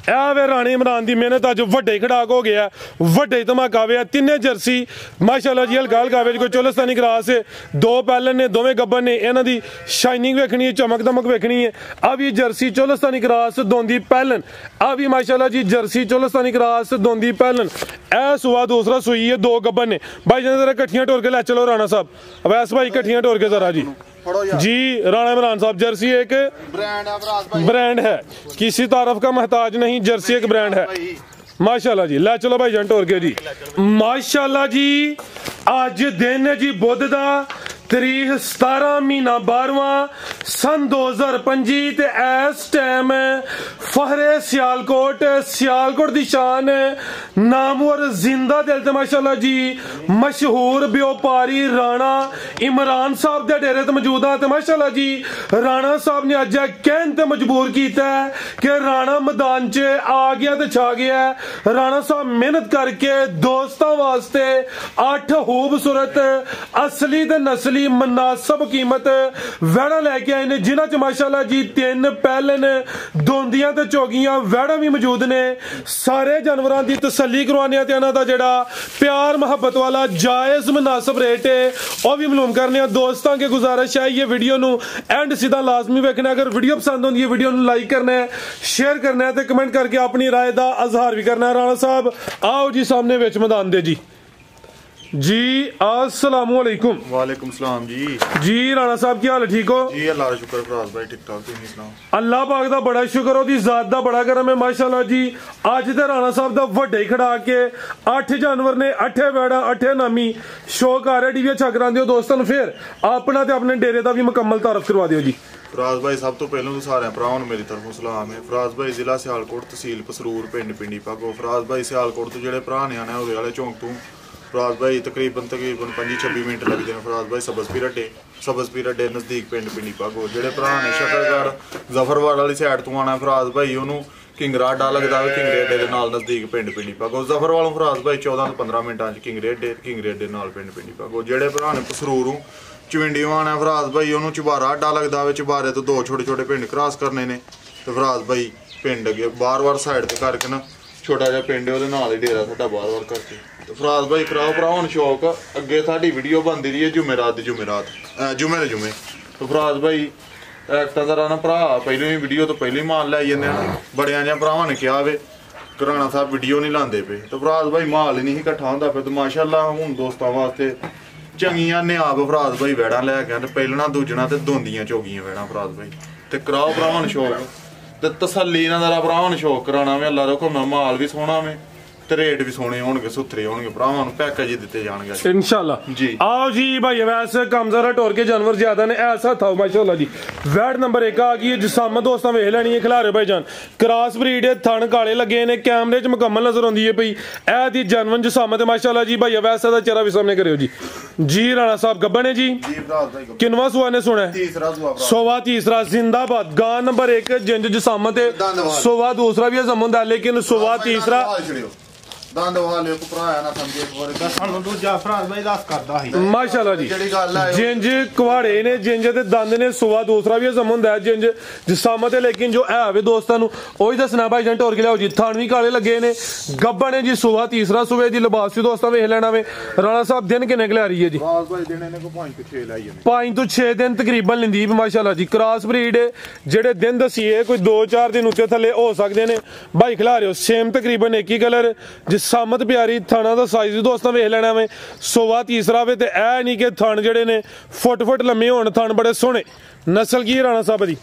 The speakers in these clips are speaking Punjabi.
ਇਹ ਵੇ ਰਾਣੇ ਇਮਰਾਨ ਦੀ ਮਿਹਨਤ ਅੱਜ ਵੱਡੇ ਖੜਾਕ ਹੋ ਗਿਆ, ਵੱਡੇ ਧਮਾਕਾ ਵੇ। ਤਿੰਨੇ ਜਰਸੀ माशाल्लाह जी हल्का हल्का कोई चोलस्तानी क्रास है, दो पैलन ने दोवें गब्बन ने, इन्हां दी शाइनिंग वेखनी है, चमक दमक वेखनी है। अब ये जर्सी चोलस्तानी क्रास दोंदी पैलन, अब ये माशाल्लाह जी जर्सी चोलस्तानी क्रास दोंदी पैलन। ए सुआ दूसरा सुई है, दो गब्बन ने। भाई जरा कट्ठियां टोर के लै चलो राणा साहब, अवैस भाई कट्ठियां टोर के जरा जी जी। राणा इमरान साहब जर्सी एक ब्रांड है, किसी तारफ का मोहताज नहीं, जर्सी एक ब्रांड है माशाल्लाह जी। लै चलो भाई जान टोर के जी माशाल्लाह जी। अज दिन है जी बुध दा, तारीख 17 महीना 12वां सन 2025 ते इस टाइम फहरे सियालकोट, सियालकोट दी शान नामवर जिंदा दिल ते माशाल्लाह जी मशहूर व्यापारी राणा इमरान साहब दे डेरे ते मौजूद है। माशाल्लाह जी राणा साहब ने अज कहन ते मजबूर किया कि राणा मैदान च आ गया ते छा गया। राणा साहब मेहनत करके दोस्तों वास्ते 8 खूबसूरत असली ते नस्ली मुनासिब कीमत वैड़ा लैके आए ने, जिन्हां च माशाल्लाह जी 3 पैलन दोंदियां ते चौगियां वैड़ा भी मौजूद ने। सारे जानवरां दी तसल्ली करवाने ते इन्हां दा जेड़ा प्यार मोहब्बत वाला जायज मुनासिब रेट है वह भी मालूम करने। दोस्तों के गुजारिश है ये वीडियो नु एंड सीधा लाजमी वेखना। अगर वीडियो पसंद होंदी है वीडियो नु लाइक करना है, शेयर करना है ते कमेंट करके अपनी राय दा इजहार भी करना है। राणा साहब आओ जी सामने विच मैदान दे जी अस्सलामु अलैकुम। वालेकुम सलाम जी। जी राणा साहब की हाल है, ठीक हो जी? अल्लाह का शुक्र फराज भाई ठीक ठाक, तुसीं सुनाओ? अल्लाह पाक दा बड़ा शुक्र, ओदी जात दा बड़ा करम है माशाल्लाह जी। अज ते राणा साहब दा वड्डे ही खड़ा के 8 जानवर ने, 8 वैड़ा, 8 नामी शौक आ रहा टीवी अच्छा करांदे हो दोस्तों नूं। फिर अपना ते अपने डेरे दा भी मुकम्मल तारफ करवा दिओ जी। फराज भाई सब तो पहलों तो सारे भरावां नूं मेरी तरफों सलाम है। फराज भाई जिला सियालकोट, तहसील पसरूर, पिंड पिंडी भागो। फराज भाई सियालकोट तो जेड़े भरा ने आने होरे वाले चौंक तो फराज भाई तकरीबन 25-26 मिनट लगते हैं। फराज भाई सबज पीरटे नज़दीक पिंड पिंडी भागो। जेड़े भरा ने शकरगढ़ जफरवाल वाली साइड तो आना फराज भाई उन्होंने किंगरा अड्डा लगता है, किंगरे अड्डे के नाल नज़दीक पिंड पिंडी भागो। जफरवालों फराज भाई 14 तो 15 मिनटा किंगरे अड्डे नाल पिंड पिंडी भागो। जेड़े भरा ने पसरूरों चविंडी आना फराज भाई उन्होंने चबारा अड्डा लगता है, चबारे तो 2 छोटे छोटे पिंड क्रॉस करने ने। तो फराज भाई पिंड अगे बार साइड से करके ना छोटा जहा पिंड है, ही डेरा साडा बार करके। तो फराज भाई कराओ भरावां शौक अगे साडी वीडियो बनती रही है जुमेरात जुमे दे जुमे। तो फराज भाई एक्टा दा ना भरा पहले ही वीडियो तो पहले ही माल लै जाने बड़िया जहा भरावां ने कहा वे राणा साहब वीडियो नहीं लाते पे। तो फराज भाई माल ही नहीं इकट्ठा होंदा पे। तो माशाल्लाह हुण दोस्तों वास्ते चंगियां नियाब फराज भाई वैड़ा लैके आए, पहलना दूजना ते दोंदियां चौगियां वैड़ा फराज भाई। तो कराओ भरावां शौक ते तसल्ली नाल भरावां शौक कराना वे। अल्लाह रखो माल भी सोहना वे ते रेट भी सोने होणगे, सुथरे होणगे, भरावां नूं पैकेज ही दित्ते जाणगे इंशाअल्लाह जी। आओ जी भाई वैसे कम जरा टोर के जानवर ज्यादा ने ऐसा था माशाअल्लाह जी। वैट नंबर 1 आ गई है जिसाम दोस्तां वेख लैनी है खिलारे भाई जान क्रॉस ब्रीड है, थन काले लगे ने, कैमरे च मुकम्मल नजर आउंदी है पई ए दी जानवर जिसाम ते माशाअल्लाह जी। भाई वैसे दा चेहरा भी सामने करियो जी। जी राणा साहब गब्बन है जी, किनवा सुआ ने सुना है? सोवा तीसरा जिंदाबाद। गां नंबर 1 जिंज जिसाम ते सोवा दूसरा भी जमुंदा लेकिन सोवा तीसरा माशाल्लाह जी। जिंज कुहाड़े ने, जिंज दे दंद ने, सुआ दूसरा भी हजम हुंदा है जिंज जिसामत है। लेकिन जो है वे दोस्तां नूं ओही दसना भाई जान टोर के लियाओ जी। थान भी काले लगे ने, गब्बन है जी, सुआ तीसरा, सुबह दी लिबास भी दोस्तां वेख लेना वे। राणा साहब दिन किन्ने क लै रही है जी? 5 तो 6 दिन तकरीबन लिंदी माशाल्लाह जी। क्रॉस ब्रीड जेड़े दिन दसीए कोई 2-4 दिन उत्ते थल्ले हो सकदे ने भाई खिला रहे हो। सेम तकरीबन एक ही कलर सामत प्यारी, थाना दा साइज दोस्तों वेख लेना वे। सोवा तीसरा वे ते ऐ नहीं कि थन जेड़े ने फुट लम्मे होण, थन बड़े सोहने। नस्ल की राणा साहब दी?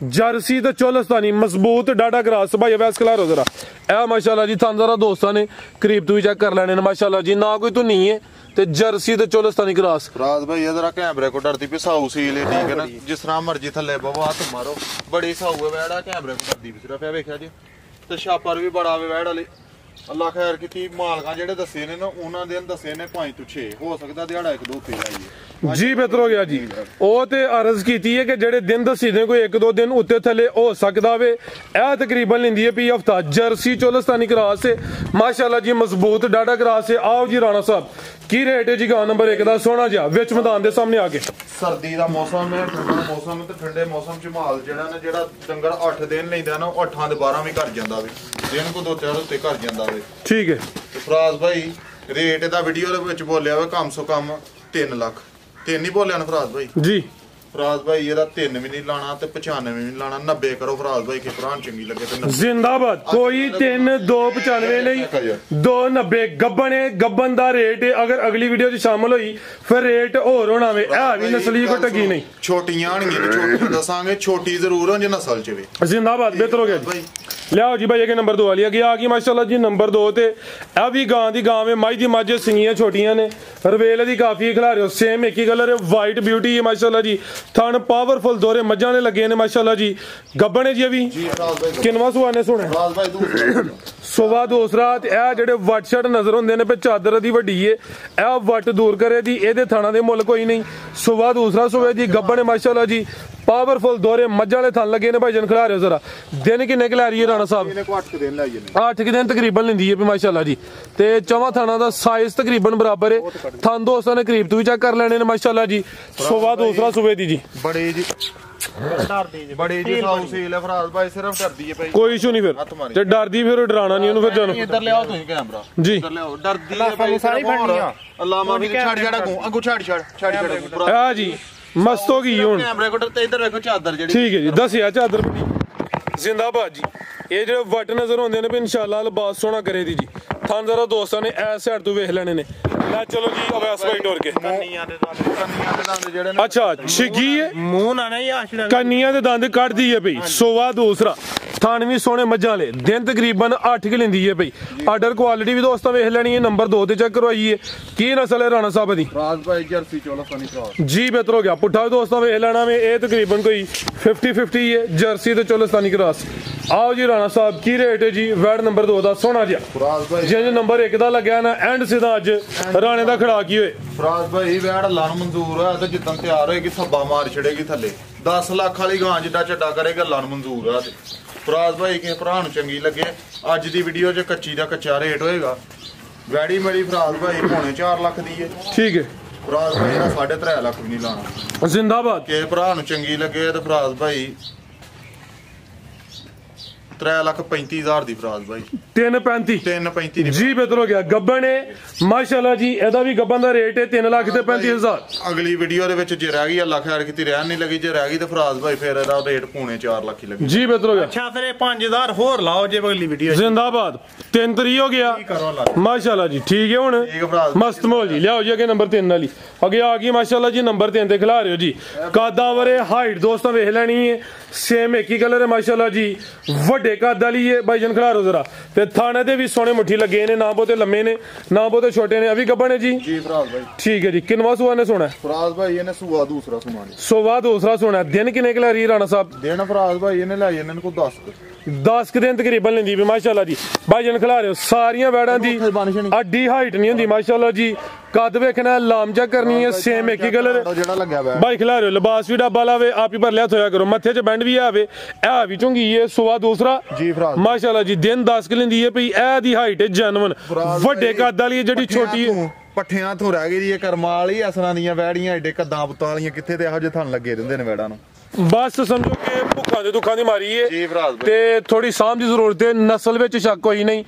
जर्सी ते चोलस्तानी मजबूत डाडा क्रास। भाई वैस खिलारो जरा ए माशाल्लाह जी। थन जरा दोस्तों ने करीब तू चेक कर लेने माशाल्लाह जी। ना कोई तो नहीं है ते जर्सी ते चोलस्तानी क्रास। फराज भाई जरा कैमरे को डरती पे साऊ सील है, ठीक है ना? जिस तरह मर्जी थल्ले बवो हाथ मारो, बड़ी साऊ है वैड़ा, कैमरे को डरती पे सिर्फ वेखिया जी। तो छापर भी बड़ा वे वैड़ वाले अल्लाह खैर की मालका जेडे दसे ने ना उन्होंने दिन दसे ने 5 तो 6 हो सकता दिहाड़ा 1-2 पे लाइए। ਜੀ ਬਿਹਤਰ ਹੋ ਗਿਆ ਜੀ। ਉਹ ਤੇ ਅਰਜ਼ ਕੀਤੀ ਹੈ ਕਿ ਜਿਹੜੇ ਦਿਨ ਦੱਸੀ ਦੇ ਕੋਈ 1-2 ਦਿਨ ਉੱਤੇ ਥੱਲੇ ਹੋ ਸਕਦਾ ਵੇ। ਇਹ ਤਕਰੀਬਨ ਲੈਂਦੀ ਹੈ ਪੀ ਹਫਤਾ। ਜਰਸੀ ਚੋਲਸਤਾਨੀ ਕਰਾਸ ਹੈ ਮਾਸ਼ਾਅੱਲਾ ਜੀ, ਮਜ਼ਬੂਤ ਡਾਡਾ ਕਰਾਸ ਹੈ। ਆਓ ਜੀ ਰਾਣਾ ਸਾਹਿਬ ਕੀ ਰੇਟ ਹੈ ਜੀ ਗਾਂ ਨੰਬਰ 1 ਦਾ? ਸੋਹਣਾ ਜਿਹਾ ਵਿੱਚ ਮੈਦਾਨ ਦੇ ਸਾਹਮਣੇ ਆ ਕੇ। ਸਰਦੀ ਦਾ ਮੌਸਮ ਹੈ, ਠੰਡਾ ਮੌਸਮ ਤੇ ਠੰਡੇ ਮੌਸਮ ਚ ਮਾਲ ਜਿਹੜਾ ਡੰਗਰ 8 ਦਿਨ ਲੈਂਦਾ ਨਾ, ਉਹ 8 ਦੇ 12 ਵੀ ਘਰ ਜਾਂਦਾ ਵੇ, ਦਿਨ ਕੋ 2-4 ਉੱਤੇ ਘਰ ਜਾਂਦਾ ਵੇ। ਠੀਕ ਹੈ। ਤੇ ਫਰਾਜ਼ ਭਾਈ ਰੇਟ ਦਾ ਵੀਡੀਓ ਦੇ ਵਿੱਚ ਬੋਲਿਆ ਵਾ ਕਮ ਸੋ ਕਮ 3 ਲੱਖ। 3 ਨਹੀਂ ਬੋਲਿਆ ਨਾ ਫਰਾਜ਼ ਭਾਈ ਜੀ। ਫਰਾਜ਼ ਭਾਈ ਇਹਦਾ 3 ਵੀ ਨਹੀਂ ਲਾਣਾ ਤੇ 95 ਵੀ ਨਹੀਂ ਲਾਣਾ। 90 ਕਰੋ ਫਰਾਜ਼ ਭਾਈ ਕੇ ਭਰਾ ਚੰਗੀ ਲੱਗੇ ਤੇ 90 ਜ਼ਿੰਦਾਬਾਦ। ਕੋਈ 3-2-95 ਨਹੀਂ, 2-90 ਗੱਬਣੇ। ਗੱਬਨ ਦਾ ਰੇਟ ਅਗਰ ਅਗਲੀ ਵੀਡੀਓ 'ਚ ਸ਼ਾਮਲ ਹੋਈ ਫਿਰ ਰੇਟ ਹੋਰ ਹੋਣਾ ਵੇ। ਇਹ ਵੀ ਨਸਲੀ ਕੋ ਟੱਗੀ ਨਹੀਂ। ਛੋਟੀਆਂ ਆਣਗੀਆਂ, ਛੋਟੀਆਂ ਦੱਸਾਂਗੇ, ਛੋਟੀ ਜ਼ਰੂਰ ਹੋ ਜੇ ਨਸਲ 'ਚ ਵੀ। ਜ਼ਿੰਦਾਬਾਦ। ਬਿਹਤਰ ਹੋ ਗਿਆ ਜੀ। ਲਿਆਓ ਜੀ ਭਾਈ ਇਹ ਨੰਬਰ 2 ਵਾਲੀ ਆ ਗਈ ਮਾਸ਼ਾਅੱਲਾ ਜੀ ਨੰਬਰ 2 ਤੇ। ਇਹ ਵੀ ਗਾਂ ਦੀ ਗਾਂ ਵੇ, ਮਾਈ ਦੀ ਮੱਝ, ਸਿੰਗੀਆਂ ਛੋਟੀਆਂ ਨੇ, ਰਵੇਲ ਦੀ ਕਾਫੀ ਖਿਲਾਰਿਓ, ਸੇਮ ਇੱਕ ਹੀ ਕਲਰ ਹੈ, ਵਾਈਟ ਬਿਊਟੀ ਹੈ ਮਾਸ਼ਾਅੱਲਾ ਜੀ। ਥਣ ਪਾਵਰਫੁਲ ਦੋਰੇ ਮੱਝਾਂ ਨੇ ਲੱਗੇ ਨੇ ਮਾਸ਼ਾਅੱਲਾ ਜੀ। ਗੱਬਣ ਹੈ ਜੀ ਵੀ ਕਿੰਨਵਾ ਸੁਆਨੇ ਸੁਣੇ ਸੁਵਾ ਦੂਸਰਾ। ਤੇ ਇਹ ਜਿਹੜੇ ਵੱਟ ਸ਼ਟ ਨਜ਼ਰ ਹੁੰਦੇ ਨੇ ਪੇ ਚਾਦਰ ਦੀ ਵੱਡੀ ਏ, ਇਹ ਵੱਟ ਦੂਰ ਕਰੇ ਦੀ। ਇਹਦੇ ਥਾਣਾ ਦੇ ਮੁੱਲ ਕੋਈ ਨਹੀਂ। ਸੁਵਾ ਦੂਸਰਾ ਸੁਵੇ ਦੀ ਗੱਬਣ ਹੈ ਮਾਸ਼ਾਅੱਲਾ ਜੀ। ਪਾਵਰਫੁਲ ਦੋਰੇ ਮੱਝਾਂ ਵਾਲੇ ਥਣ ਲੱਗੇ ਨੇ ਭਾਈ ਜਨ ਖਿਲਾ ਰਿਓ ਜ਼ਰਾ। ਦਿਨ ਕਿੰਨੇ ਕਿ ਲੈ ਰਹੀ ਹੈ ਰਾਣਾ ਸਾਹਿਬ? 8 ਦਿਨ ਤਕਰੀਬਨ ਲੈਂਦੀ ਹੈ ਮਾਸ਼ਾਅੱਲਾ ਜੀ। ਤੇ ਚੌਵਾਂ ਥਾਣਾ ਦਾ ਸਾਈਜ਼ ਤਕਰੀਬਨ ਬਰਾਬਰ ਹੈ। ਥਣ ਦੋਸਤਾਂ ਨੇ ਕਰੀਬ ਤੋਂ ਵੀ ਚੈੱਕ ਕਰ ਲੈਣੇ ਨੇ ਮਾਸ਼ਾਅੱਲਾ ਜੀ। ਸੁਵਾ ਦੂਸਰਾ ਸੁਵੇ ਦੀ ਜੀ। ਬੜੇ ਜੀ ਬੜੀ ਜੀ ਸਾਊ ਸੀਲ ਹੈ ਫਰਾਜ਼ ਭਾਈ, ਸਿਰਫ ਡਰਦੀ ਹੈ ਭਾਈ। ਕੋਈ ਇਸ਼ੂ ਨਹੀਂ ਫਿਰ ਤੇ ਡਰਦੀ ਫਿਰ ਡਰਾਣਾ ਨਹੀਂ ਉਹਨੂੰ ਫਿਰ ਜਾਨੂੰ। ਇੱਧਰ ਲਿਆਓ ਤੁਸੀਂ ਕੈਮਰਾ ਜੀ। ਇੱਧਰ ਲਿਆਓ। ਡਰਦੀ ਹੈ ਭਾਈ ਸਾਰੀ ਫੜਨੀਆਂ। ਅੱਲਾਮਾ ਵੀ ਛੱਡ ਛੱਡ ਅੱਗੋਂ ਛੱਡ ਆ ਜੀ ਮਸਤ ਹੋ ਗਈ ਹੁਣ। ਕੈਮਰੇ ਕੋਲ ਤੇ ਇੱਧਰ ਵੇਖੋ ਚਾਦਰ ਜਿਹੜੀ। ਠੀਕ ਹੈ ਜੀ। ਦੱਸਿਆ ਚਾਦਰ ਜ਼ਿੰਦਾਬਾਦ ਜੀ। ਇਹ ਜਿਹੜੇ ਵੱਟ ਨਜ਼ਰ ਹੁੰਦੇ ਨੇ ਵੀ ਇਨਸ਼ਾਅੱਲਾ ਲਿਬਾਸ ਸੋਹਣਾ ਕਰੇ ਦੀ ਜੀ। ਥਾਂ ਜ਼ਰਾ ਦੋਸਤਾਂ ਨੇ ਐਸ ਸਾਈਡ ਤੋਂ ਵੇਖ ਲੈਣੇ ਨੇ। ਲੈ ਚਲੋ ਜੀ ਅਵੈਸ ਭਾਈ ਟੋਰ ਕੇ। ਕੰਨੀਆਂ ਦੇ ਦੰਦ ਜਿਹੜੇ ਨੇ। ਅੱਛਾ ਛਿੱਗੀ ਹੈ ਮੂੰਹ ਨਾ ਨਹੀਂ ਆਸ਼ੜਾ। ਕੰਨੀਆਂ ਦੇ ਦੰਦ ਕੱਢਦੀ ਹੈ ਭਈ। ਸੋਵਾ ਦੂਸਰਾ ਥਾਣ ਵੀ ਸੋਹਣੇ ਮੱਝਾਂ ਵਾਲੇ। ਦਿਨ ਤਕਰੀਬਨ 8 ਕਿ ਲੈਂਦੀ ਹੈ ਭਈ। ਆਰਡਰ ਕੁਆਲਿਟੀ ਵੀ ਦੋਸਤਾਂ ਵੇਖ ਲੈਣੀ ਹੈ। ਨੰਬਰ 2 ਤੇ ਚੈੱਕ ਕਰਵਾਈ ਹੈ। ਕੀ ਨਸਲ ਹੈ ਰਾਣਾ ਸਾਹਿਬ ਦੀ? ਫਰਾਜ਼ ਭਾਈ ਜਰਸੀ ਚੋਲਸਤਾਨੀ ਕਰਾਸ ਜੀ। ਬਿਹਤਰ ਹੋ ਗਿਆ। ਪੁੱਠਾ ਵੀ ਦੋਸਤਾਂ ਵੇਖ ਲੈਣਾ ਵੇ। ਇਹ ਤਕਰੀਬਨ ਕੋਈ 50-50 ਹੈ ਜਰਸੀ ਤੇ ਚੋਲਸਤਾਨੀ ਕਰਾਸ। ਆਓ ਜੀ ਰਾਣਾ ਸਾਹਿਬ ਕੀ ਰੇਟ ਹੈ ਜੀ ਵੈਡ ਨੰਬਰ 2 ਦਾ? ਸੋਹਣਾ ਜਿਹਾ ਫਰਾਜ਼ ਭਾਈ ਜਿੰਜ ਨੰਬਰ 1 ਦਾ ਲੱਗਿਆ ਨਾ ਐਂਡ ਸਿੱਧਾ ਅੱਜ ਰਾਣੇ ਦਾ ਖੜਾ ਕੀ ਹੋਏ। ਫਰਾਜ਼ ਭਾਈ ਵੈਡ ਅੱਲਾ ਨੂੰ ਮਨਜ਼ੂਰ ਹੋਇਆ ਤੇ ਜਿੱਦਣ ਤਿਆਰ ਹੋਏਗੀ ਥੱਬਾ ਮਾਰ ਛੜੇਗੀ ਥੱਲੇ। 10 ਲੱਖ ਵਾਲੀ ਗਾਂ ਜਿੱਡਾ ਚੱਡਾ ਕਰੇਗਾ ਅੱਲਾ ਨੂੰ ਮਨਜ਼ੂਰ ਹੋਇਆ। ਤੇ ਫਰਾਜ਼ ਭਾਈ ਕਿਸੇ ਭਰਾ ਨੂੰ ਚੰਗੀ ਲੱਗੇ ਅੱਜ ਦੀ ਵੀਡੀਓ 'ਚ ਕੱਚੀ ਦਾ ਕੱਚਾ ਰੇਟ ਹੋਏਗਾ। ਵੈੜੀ ਮੇਰੀ ਫਰਾਜ਼ ਭਾਈ ਪੌਣੇ 4 ਲੱਖ ਦੀ ਹੈ। ਠੀਕ ਹੈ। ਫਰਾਜ਼ ਭਾਈ ਦਾ 3.5 ਲੱਖ ਵੀ ਨਹੀਂ ਲਾਣਾ। ਜ਼ਿੰਦਾਬਾਦ। ਕਿਸੇ ਭਰਾ ਨੂੰ ਚੰਗੀ ਲੱਗੇ ਤੇ ਫਰਾਜ਼ ਭਾਈ 3,35,000 ਦੀ ਫਰਾਜ਼ ਭਾਈ। 3.35 3.35 ਦੀ ਜੀ। ਬਿਹਤਰ ਹੋ ਗਿਆ। ਗੱਬਨ ਹੈ ਮਾਸ਼ਾਅੱਲਾ ਜੀ। ਇਹਦਾ ਵੀ ਗੱਬਨ ਦਾ ਰੇਟ ਹੈ 3,35,000। ਅਗਲੀ ਵੀਡੀਓ ਦੇ ਵਿੱਚ ਜੇ ਰਹਿ ਗਈ ਅੱਲਾ ਖੈਰ ਕੀਤੀ ਰਹਿਣ ਨਹੀਂ ਲੱਗੀ, ਜੇ ਰਹਿ ਗਈ ਤੇ ਫਰਾਜ਼ ਭਾਈ ਫਿਰ ਇਹਦਾ ਰੇਟ ਪੌਣੇ 4 ਲੱਖ ਹੀ ਲੱਗੀ। ਜੀ। ਬਿਹਤਰ ਹੋ ਗਿਆ। ਅੱਛਾ ਫਿਰ 5000 ਹੋਰ ਲਾਓ ਜੇ ਅਗਲੀ ਵੀਡੀਓ। ਜ਼ਿੰਦਾਬਾਦ। 3 ਤਰੀ ਹੋ ਗਿਆ ਮਾਸ਼ਾਅੱਲਾ ਜੀ। ਠੀਕ ਹੈ ਹੁਣ ਮਸਤ ਮੋਲ ਜੀ। ਲਿਆਓ ਜੀ ਅੱਗੇ ਨੰਬਰ 3 ਵਾਲੀ ਅੱਗੇ ਆ ਗਈ ਮਾਸ਼ਾਅੱਲਾ ਜੀ। ਨੰਬਰ 3 ਤੇ ਖਿਲਾ ਰਿਓ ਜੀ। ਕਾਦਾਵਰੇ ਹਾਈਟ ਦੋਸਤਾਂ ਵੇਖ ਲੈਣੀ ਹੈ। ਸੇਮ ਇੱਕ ਹੀ ਕਲਰ ਹੈ ਮਾਸ਼ਾਅੱਲਾ ਜੀ। ਵੱਡੇ ਕੱਦ ਵਾਲੀ ਹੈ ਭਾਈ ਜਨ ਖਿਲਾ ਰਿਓ ਜ਼ਰਾ। ਤੇ ਥਾਣੇ ਦੇ ਵੀ ਸੋਹਣੇ ਮੁੱਠੀ ਲੱਗੇ ਨੇ, ਨਾ ਬਹੁਤੇ ਲੰਮੇ ਨੇ ਨਾ ਬਹੁਤੇ ਛੋਟੇ ਨੇ। ਅਭੀ ਗੱਬਣ ਹੈ ਜੀ। ਜੀ ਫਰਾਜ਼ ਭਾਈ। ਠੀਕ ਹੈ ਜੀ। ਕਿੰਨਵਾ ਸੁਆ ਨੇ ਸੋਣਾ? ਫਰਾਜ਼ ਭਾਈ ਇਹਨੇ ਸੂਆ ਦੂਸਰਾ ਸੁਣਾ ਨੇ। ਸੁਵਾ ਦੂਸਰਾ ਸੋਣਾ। ਦਿਨ ਕਿੰਨੇ ਕਿ ਲੈ ਰਹੀ ਰਾਣਾ ਸਾਹਿਬ? ਦਿਨ ਫਰਾਜ਼ ਭਾਈ ਇਹਨੇ ਲੈ ਇਹਨਾਂ ਨੂੰ 10 ਕਿ ਦਿਨ ਤਕਰੀਬਨ ਲੈਂਦੀ ਵੀ ਮਾਸ਼ਾਅੱਲਾ ਜੀ। ਭਾਈ ਜਨ ਖਿਲਾ ਰਿਓ ਸਾਰੀਆਂ ਵੈੜਾਂ ਦੀ ਅੱਡੀ ਹਾਈਟ ਨਹੀਂ ਹੁੰਦੀ ਮਾਸ਼ਾਅੱਲਾ ਜੀ। ਕੱਦ ਵੇਖਣਾ ਲਾਮਜਾ ਕਰਨੀ ਹੈ। ਸੇਮ ਇੱਕ ਹੀ ਕਲਰ ਜਿਹੜਾ ਲੱਗਿਆ ਹੋਇਆ ਭਾਈ ਖਿਲਾ ਰਿਓ। ਲਿਬਾਸ ਵੀ ਡੱਬਾ ਲਾਵੇ ਆਪ ਹੀ ਭਰ ਲਿਆ ਹੋਇਆ ਕਰੋ। ਮੱਥੇ 'ਚ ਬੈਂਡ ਵੀ ਆਵੇ। ਇਹ ਵੀ ਚੁੰਗੀ ਹੈ। ਸੁਵਾ ਦੂਸਰਾ ਜੀ ਫਰਾਜ਼ ਮਾਸ਼ਾਅੱਲਾ ਜੀ। ਦਿਨ 10 ਕਿ ਲੈਂਦੀ ਹੈ ਭਈ। ਇਹ ਦੀ ਹਾਈਟ ਹੈ ਜੈਨੂਨ। ਵੱਡੇ ਕੱਦ ਵਾਲੀ ਜਿਹੜੀ ਛੋਟੀ ਹੈ ਪੱਠਿਆਂ ਤੋਂ ਰਹਿ ਗਈ ਜੀ। ਇਹ ਕਰਮਾਂ ਵਾਲੀ ਅਸਰਾਂ ਦੀਆਂ ਵੈੜੀਆਂ ਏਡੇ ਕੱਦਾਂ ਪੁੱਤਾਂ ਵਾਲੀਆਂ ਕਿੱਥੇ ਤੇ ਇਹੋ ਜਿਹੇ ਥਣ ਲੱਗੇ ਰਹਿੰਦੇ ਨੇ ਵੈੜਾਂ ਨੂੰ। ਬਸ ਸਮਝੋ ਕਿ ਭੁੱਖਾਂ ਦੇ ਦੁੱਖਾਂ ਦੀ ਮਾਰੀ ਹੈ ਜੀ ਫਰਾਜ਼ ਭਾਈ। ਤੇ ਥੋੜੀ ਸਾਂਭ ਦੀ ਜ਼ਰੂਰਤ ਹੈ। ਨਸਲ ਵਿੱਚ ਸ਼ੱਕ ਕੋਈ ਨਹੀਂ।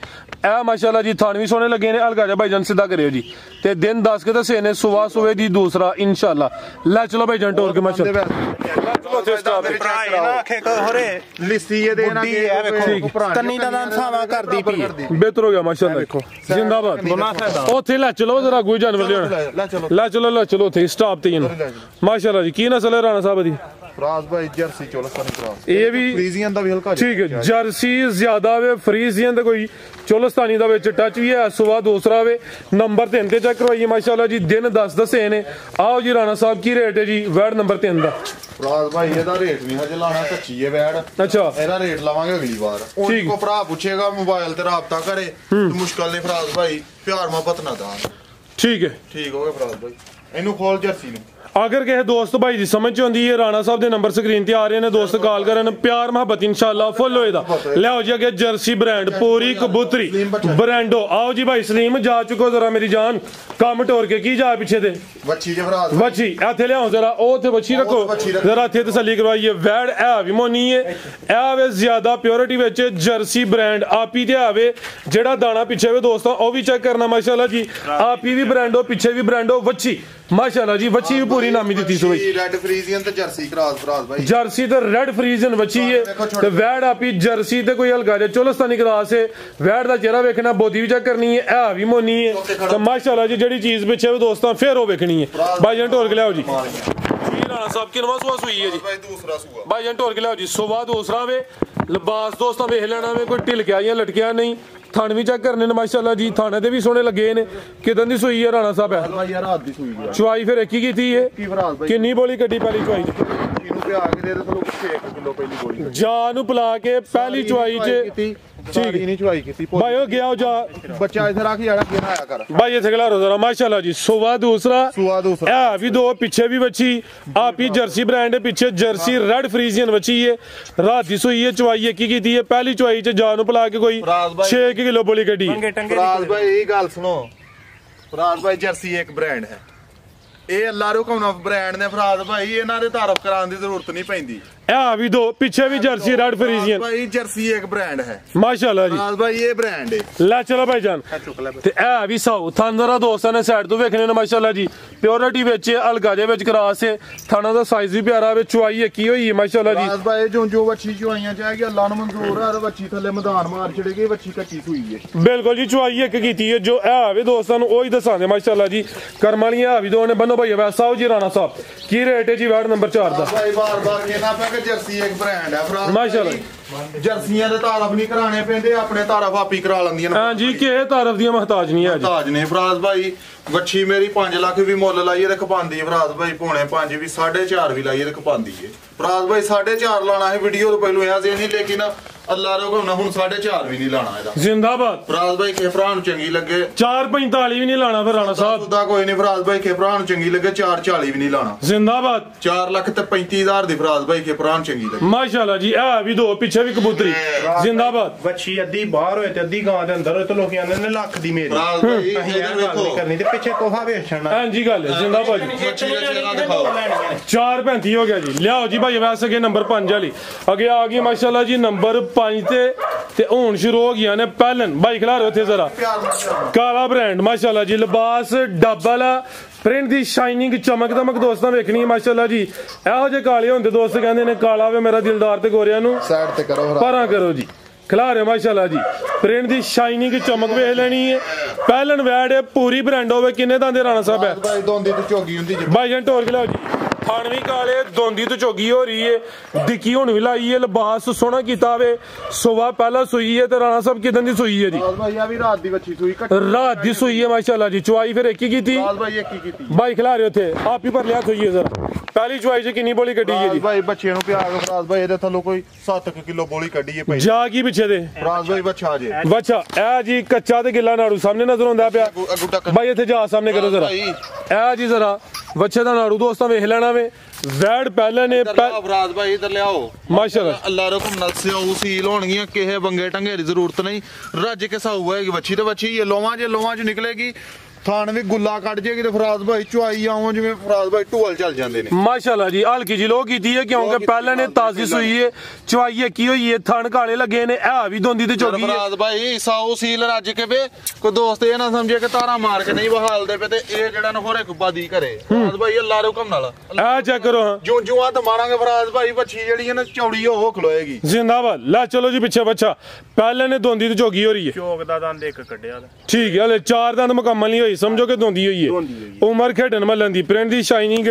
ਇਹ ਮਾਸ਼ਾਅੱਲਾ ਜੀ ਥਣ ਵੀ ਸੋਹਣੇ ਲੱਗੇ ਨੇ। ਹਲਕਾ ਜਿਹਾ ਭਾਈਜਾਨ ਸਿੱਧਾ ਕਰਿਓ ਜੀ। ਤੇ ਦਿਨ 10 ਕੇ ਦੱਸੇ ਨੇ। ਸੁਵਾ ਸੁਵੇ ਦੀ ਦੂਸਰਾ ਇਨਸ਼ਾਅੱਲਾ। ਲੈ ਚਲੋ ਭਾਈਜਾਨ ਟੋਰ ਕੇ ਮਾਸ਼ਾਅੱਲਾ। ਲਿੱਸੀ ਇਹਦੇ ਨਾਲ ਕੰਨੀ ਦਾ ਸਾਵਾ ਕਰਦੀ ਪਈ। ਬਿਹਤਰ ਹੋ ਗਿਆ ਮਾਸ਼ਾਅੱਲਾ। ਦੇਖੋ ਜ਼ਿੰਦਾਬਾਦ। ਉੱਥੇ ਲੈ ਚਲੋ ਜ਼ਰਾ ਕੋਈ ਜਾਨਵਰ ਲਿਆਉਣਾ। ਲੈ ਚਲੋ ਉੱਥੇ ਸਟਾਪ ਤੇ ਇਹਨੂੰ ਮਾਸ਼ਾਅੱਲਾ ਜੀ। ਕੀ ਨਸਲ ਹੈ ਰਾਣਾ ਸਾਹਿਬ ਦੀ? ਫਰਾਜ਼ ਭਾਈ ਜਰਸੀ ਚੋਲਸਤਾਨੀ ਕਰਾਸ। ਇਹ ਵੀ ਫਰੀਜ਼ੀਅਨ ਦਾ ਵੀ ਹਲਕਾ ਠੀਕ ਹੈ। ਜਰਸੀ ਜ਼ਿਆਦਾ ਵੇ, ਫਰੀਜ਼ੀਅਨ ਦਾ ਕੋਈ ਚੋਲਸਤਾਨੀ ਦਾ ਵਿੱਚ ਟੱਚ ਵੀ ਹੈ। ਸੁਵਾ ਦੂਸਰਾ ਵੇ। ਨੰਬਰ 3 ਤੇ ਚੈੱਕ ਕਰਵਾਈਏ ਮਾਸ਼ਾਅੱਲਾ ਜੀ। ਦਿਨ 10 ਦੱਸੇ ਨੇ। ਆਓ ਜੀ ਰਾਣਾ ਸਾਹਿਬ ਕੀ ਰੇਟ ਹੈ ਜੀ ਵੈੜ ਨੰਬਰ 3 ਦਾ? ਫਰਾਜ਼ ਭਾਈ ਇਹਦਾ ਰੇਟ ਨਹੀਂ ਹਜੇ ਲਾਣਾ, ਕੱਚੀ ਹੈ ਵੈੜ। ਅੱਛਾ। ਇਹਦਾ ਰੇਟ ਲਾਵਾਂਗੇ ਅਗਲੀ ਵਾਰ। ਉਹਨਾਂ ਕੋ ਭਰਾ ਪੁੱਛੇਗਾ ਮੋਬਾਈਲ ਤੇ ਰਾਬਤਾ ਕਰੇ ਮੁਸ਼ਕਲ ਨਹੀਂ ਫਰਾਜ਼ ਭਾਈ। ਪਿਆਰ ਮੁਹੱਬਤ ਨਾ ਦਾਂ। ਠੀਕ ਹੈ। ਠੀਕ ਹੋ ਗਿਆ ਫਰਾਜ਼ ਭਾਈ। ਇਹਨੂੰ ਖੋਲ ਜਰਸੀ ਨੂੰ। अगर किसी दोस्त भाई दी समझ च होंदी है राणा साहब दे नंबर स्क्रीन ते आ रहे ने दोस्त कॉल करन प्यार मोहब्बत इंशाल्लाह फुल होएदा लियाओ जी अगे जर्सी ब्रांड पूरी कबूतरी ब्रांडो आओ जी भाई सलीम जा चुको जरा मेरी जान काम टोर के की जा पीछे दे बच्ची जफराज बच्ची इथे लियाओ जरा ओ थे बच्ची रखो जरा इथे तसल्ली करवाइए वैड है भी मोनी है वे ज्यादा प्योरिटी विच जर्सी ब्रांड आपी ते आवे जेड़ा दाना पीछे वे दोस्तों ओ भी चेक करना माशाल्लाह जी आपी भी ब्रांडो पीछे भी ब्रांडो बच्ची माशाल्लाह जी बच्ची भी पूरी नामी दी थी सुई रेड फ्रीजियन ते जर्सी क्रॉस फराज भाई जर्सी ते रेड फ्रीजियन बच्ची है ते वैड आपी जर्सी ते कोई हल्का जे चोलस्तानी क्रॉस है वैड दा चेहरा देखना बोदी भी चेक करनी है भी मोनी है ते माशाल्लाह जी जेड़ी चीज पीछे वे दोस्तों फिर वो देखनी है भाईजान टोर के लियाओ जी राणा साहब किनवा सुआ सुई है जी भाई दूसरा सुआ भाईजान टोर के लियाओ जी सुबह दूसरा वे लिबास दोस्तों वेख लेना वे कोई ढिल के आइया लटकिया नहीं थान भी चेक करने माशाल्लाह जी थाने ते भी सोने लगे ने किदन दी सुई है राणा साहब है भाई यार रात दी सुई है चवाई फिर एक ही कीती है की फराज भाई किन्नी बोली कड्डी पहली चवाई किनु पे आके दे दे 1 किलो पहली गोली जान पिला के पहली चवाई च ठीक नहीं चवाई की भाई हो गया जा बच्चा इधर आके यार के ना आया कर भाई ये थगला रो जरा माशाल्लाह जी सुबह दूसरा है भी दो पीछे भी बच्ची आप ही जर्सी ब्रांड है पीछे जर्सी रेड फ्रीजियन बच्ची है रात दी सुई है चवाई एक की है पहली चवाई च जान पिला के कोई 6 किलो बोली कड्डी फराज भाई ये गल सुनो फराज भाई जर्सी एक ब्रांड है ਇਹ ਅੱਲਾ ਰੁਕਮਨਾ ਬ੍ਰਾਂਡ ਨੇ ਫਰਾਜ਼ ਭਾਈ ਇਹਨਾਂ ਦੇ ਤਾਰਫ ਕਰਾਉਣ ਦੀ ਜ਼ਰੂਰਤ ਨਹੀਂ ਪੈਂਦੀ भी दो पीछे भी जर्सी रेड फ्रीजियन भाई जर्सी एक ब्रांड है माशाल्लाह जी फराज भाई ये ब्रांड है ले चलो भाईजान ते ए भी साउ थानरा दोस्तां ने साइड तो देखने ने माशाल्लाह जी प्योरिटी विच हल्का दे विच क्रॉस है थाना दा साइज भी प्यारा वे चुआई एक ही होई है माशाल्लाह जी फराज भाई जो बच्ची चुआइयां जाएगी अल्लाह ने मंजूर है बच्ची थल्ले मैदान मार छड़ेगी बच्ची कच्ची सुई है बिल्कुल जी चुआई एक कीती है जो है वे दोस्तां नु ओही दसांदे माशाल्लाह जी कर्म वाली है भी दो ने बनो भाई वैसा जी राणा साहब की रेट है जी वार्ड नंबर 4 दा भाई बार-बार कहना पे कि जर्सी एक ब्रांड है फराज माशाल्लाह जर्सियां दे तारफ नहीं कराने पैंदे अपने तारफ आपी करा लंदियां हां जी के तारफ दी मोहताज नहीं है जी मोहताज ने फराज भाई वच्छी मेरी 5 लाख भी मुੱਲ ਲਾਈਏ ਤੇ ਖਪਾਂਦੀ ਹੈ ਫਰਾਜ਼ ਭਾਈ ਪੌਣੇ 5 ਵੀ 4.5 ਵੀ ਲਾਈਏ ਤੇ ਖਪਾਂਦੀ ਹੈ ਫਰਾਜ਼ ਭਾਈ 4.5 ਲਾਣਾ ਹੈ ਵੀਡੀਓ ਤੋਂ ਪਹਿਲਾਂ ਐ ਨਹੀਂ ਲੇਕਿਨ ਅੱਲਾ ਰੋਕੋ ਨਾ ਹੁਣ 4.5 ਵੀ ਨਹੀਂ ਲਾਣਾ ਇਹਦਾ ਜ਼ਿੰਦਾਬਾਦ ਫਰਾਜ਼ ਭਾਈ ਕੇ ਭਰਾ ਨੂੰ ਚੰਗੀ ਲੱਗੇ 4.45 ਵੀ ਨਹੀਂ ਲਾਣਾ ਫਿਰ ਰਾਣਾ ਸਾਹਿਬ ਉਹਦਾ ਕੋਈ ਨਹੀਂ ਫਰਾਜ਼ ਭਾਈ ਕੇ ਭਰਾ ਨੂੰ ਚੰਗੀ ਲੱਗੇ 4.40 ਵੀ ਨਹੀਂ ਲਾਣਾ ਜ਼ਿੰਦਾਬਾਦ 4 ਲੱਖ ਤੇ 35000 ਦੀ ਫਰਾਜ਼ ਭਾਈ ਕੇ ਭਰਾ ਨੂੰ ਚੰਗੀ ਲੱਗੇ ਮਾਸ਼ਾਅੱਲਾ ਜੀ ਆ ਵੀ ਦੋ ਪਿੱਛੇ ਵੀ ਕਬੂਤਰੀ ਜ਼ਿੰਦਾਬਾਦ ਬੱਚੀ ਅੱਧੀ ਬਾਹਰ ਹੋਏ ਤੇ ਅੱਧੀ ਗਾਂ ਦੇ ਅੰਦਰ ਹੋਏ ਤੇ ਲੋਕੀ ਆਂਦੇ ਨੇ ਲੱਖ ਦੀ ਮੇਰੀ ਫਰਾਜ਼ ਭਾਈ ਅਸੀਂ ਇਹ ਗੱਲ ਨਹੀਂ ਕਰਨੀ ਤੇ ਪਿੱਛੇ ਤੋਹਫਾ ਵੇਚਣਾ ਹਾਂ ਜੀ ਗੱਲ ਹੈ ਜ਼ਿੰਦਾਬਾਦ ਬੱਚੀ ਦਾ ਚਿਹਰਾ ਦਿਖਾਓ 4.35 ਹੋ ਗਿਆ ਜੀ ਲਿਆਓ ਜੀ ਭਾਈ ਵੈਸੇ ਕੇ ਨੰਬਰ 5 ਵਾਲੀ ਅੱਗੇ ਆ ਗਈ ਮਾਸ਼ਾਅੱਲਾ ਜੀ ਨੰਬਰ 5 ਤੇ ਹੁਣ ਸ਼ੁਰੂ ਹੋ ਗਿਆ ਨੇ ਪਹਿਲਨ ਭਾਈ ਖਿਲਾ ਰਹੇ ਉੱਥੇ ਜ਼ਰਾ ਕਾਲਾ ਬ੍ਰਾਂਡ ਮਾਸ਼ਾਅੱਲਾ ਜੀ ਲਿਬਾਸ ਡਬਲ ਪ੍ਰਿੰਟ ਦੀ ਸ਼ਾਈਨਿੰਗ ਚਮਕ ਦਮਕ ਦੋਸਤਾਂ ਵੇਖਣੀ ਹੈ ਮਾਸ਼ਾਅੱਲਾ ਜੀ ਇਹੋ ਜਿਹੇ ਕਾਲੇ ਹੁੰਦੇ ਦੋਸਤ ਕਹਿੰਦੇ ਨੇ ਕਾਲਾ ਵੇ ਮੇਰਾ ਦਿਲਦਾਰ ਤੇ ਗੋਰਿਆਂ ਨੂੰ ਸਾਈਡ ਤੇ ਕਰੋ ਪਰਾਂ ਕਰੋ ਜੀ ਖਿਲਾ ਰਹੇ ਮਾਸ਼ਾਅੱਲਾ ਜੀ ਪ੍ਰਿੰਟ ਦੀ ਸ਼ਾਈਨਿੰਗ ਚਮਕ ਵੇਖ ਲੈਣੀ ਹੈ ਪਹਿਲਨ ਵੈਡ ਪੂਰੀ ਬ੍ਰਾਂਡ ਹੋਵੇ ਕਿੰਨੇ ਦਾ ਦੇ ਰਾਣਾ ਸਾਹਿਬ ਹੈ ਭਾਈ ਦੋਂਦੀ ਤੇ ਝੋਗੀ ਹੁੰਦੀ ਭਾਈ ਜਨ ਟੋਰ ਖਿਲਾਓ ਜੀ ਥਣ ਵੀ ਕਾਲੇ ਦੋਂਦੀ ਤੋਂ ਝੋਗੀ ਹੋ ਰਹੀ ਹੈ ਡਿੱਕੀ ਹੁਣ ਵੀ ਲਾਈ ਹੈ ਲਿਬਾਸ ਸੋਹਣਾ ਕੀਤਾ ਵੇ ਸੁਬਾ ਪਹਿਲਾਂ ਸੂਈ ਹੈ ਤੇ ਰਾਣਾ ਸਾਹਿਬ ਕਿਦਾਂ ਦੀ ਸੂਈ ਹੈ ਜੀ ਭਾਈ ਆ ਵੀ ਰਾਤ ਦੀ ਬੱਚੀ ਸੂਈ ਰਾਤ ਦੀ ਸੂਈ ਹੈ ਮਾਸ਼ਾਅੱਲਾ ਜੀ ਚੁਆਈ ਫਿਰ ਇੱਕ ਹੀ ਕੀਤੀ ਭਾਈ ਇੱਕ ਹੀ ਕੀਤੀ ਭਾਈ ਖਿਲਾ ਰਹੇ ਉੱਥੇ ਆਪ ਹੀ ਪਰ ਲਿਆ ਹੋਈ ਹੈ ਜ਼ਰਾ ਪਹਿਲੀ ਚੁਆਈ ਚ ਕਿੰਨੀ ਬੋਲੀ ਕੱਢੀ ਹੈ ਜੀ ਭਾਈ ਬੱਚੇ ਨੂੰ ਪਿਆ ਕੇ ਫਰਾਜ਼ ਭਾਈ ਇਹਦੇ ਥੱਲੋਂ ਕੋਈ 7 ਕਿਲੋ ਬੋਲੀ ਕੱਢੀ ਹੈ ਭਾਈ ਜਾ ਕੀ ਪਿੱਛੇ ਦੇ ਫਰਾਜ਼ ਭਾਈ ਬੱਚਾ ਜੇ ਬੱਚਾ ਇਹ ਜੀ ਕੱਚਾ ਤੇ ਗਿੱਲਾ ਨਾੜੂ ਸਾਹਮਣੇ ਨਜ਼ਰ ਆਉਂਦਾ ਪਿਆ ਭਾਈ ਇੱਥੇ ਜਾ ਸਾਹਮਣੇ ਕਰੋ ਜ਼ਰਾ ਇਹ ਜੀ ਜ਼ਰਾ ਬੱਚੇ ਦਾ ਨਾੜੂ ਦੋਸਤਾਂ ਵੇਖ ਲੈਣਾ ਵੇ ਵੈਡ ਪਹਿਲਾਂ ਨੇ ਫਰਾਜ਼ ਭਾਈ ਇਧਰ ਲਿਆਓ ਮਾਸ਼ਾਅੱਲਾ ਅੱਲਾ ਰਕਮ ਨਲਸੇ ਉਹ ਸੀਲ ਹੋਣਗੀਆਂ ਕਿਸੇ ਬੰਗੇ ਟੰਗੇ ਦੀ ਜ਼ਰੂਰਤ ਨਹੀਂ ਰੱਜ ਕੇ ਸਾਊ ਹੋਏਗੀ ਵੱਛੀ ਤੇ ਵੱਛੀ ਇਹ ਲੋਵਾਂ ਚ ਨਿਕਲੇਗੀ ਥਾਣ ਵੀ ਗੁੱਲਾ ਕੱਢ ਜੇਗੀ ਤੇ ਫਰਾਜ਼ ਭਾਈ ਚੁਆਈ ਆਉਂ ਜਿਵੇਂ ਫਰਾਜ਼ ਭਾਈ ਢੋਲ ਚੱਲ ਜਾਂਦੇ ਨੇ ਮਾਸ਼ਾਅੱਲਾ ਜੀ ਹਲਕੀ ਜੀ ਲੋ ਕੀਤੀ ਹੈ ਕਿਉਂਕਿ ਪਹਿਲਾਂ ਨੇ ਤਾਜ਼ੀ ਸੂਈ ਹੈ ਚੁਆਈ ਕੀ ਹੋਈ ਹੈ ਥਣ ਕਾਲੇ ਲੱਗੇ ਨੇ ਇਹ ਵੀ ਦੋਂਦੀ ਤੇ ਚੋਗੀ ਹੈ ਫਰਾਜ਼ ਭਾਈ ਸਾਊ ਸੀਲ ਰੱਜ ਕੇ ਵੇ ਕੋਈ ਦੋਸਤ ਇਹ ਨਾ ਸਮਝੇ ਕਿ ਤਾਰਾ ਮਾਰ ਕੇ ਨਹੀਂ ਬਹਾਲਦੇ ਪਏ ਤੇ ਇਹ ਜਿਹੜਾ ਨਾ ਹੋਰੇ ਕੁੱਬਾਦੀ ਘਰੇ ਫਰਾਜ਼ ਭਾਈ ਅੱਲਾ ਰਕਮ ਨਾਲ ਇਹ ਚੈੱਕ ਕਰੋ ਹਾਂ ਜੂੰ ਆ ਤੇ ਮਾਰਾਂਗੇ ਫਰਾਜ਼ ਭਾਈ ਬੱਚੀ ਜਿਹੜੀ ਹੈ ਨਾ ਚੌੜੀ ਉਹ ਖਲੋਏਗੀ ਜ਼ਿੰਦਾਬਾਦ ਲੈ ਚਲੋ ਜੀ ਪਿੱਛੇ ਬੱਚਾ ਪਹਿਲਾਂ ਨੇ ਦੋਂਦੀ ਤੇ ਚੋਗੀ ਹੋ ਰਹੀ ਹੈ ਚੋਕ ਦਾ ਦੰਦ ਇੱਕ ਕੱਢਿਆ ਠੀਕ ਹੈ ਹਲੇ 4 ਦੰਦ ਮੁਕੰਮਲ ਨਹੀਂ ਹੋਈ ਸਮਝੋ ਕਿ ਦੋਂਦੀ ਹੋਈ ਉਮਰ ਖੇਡਣ ਮੱਲਣ ਦੀ ਪ੍ਰਿੰਟ ਦੀ ਸ਼ਾਈਨਿੰਗ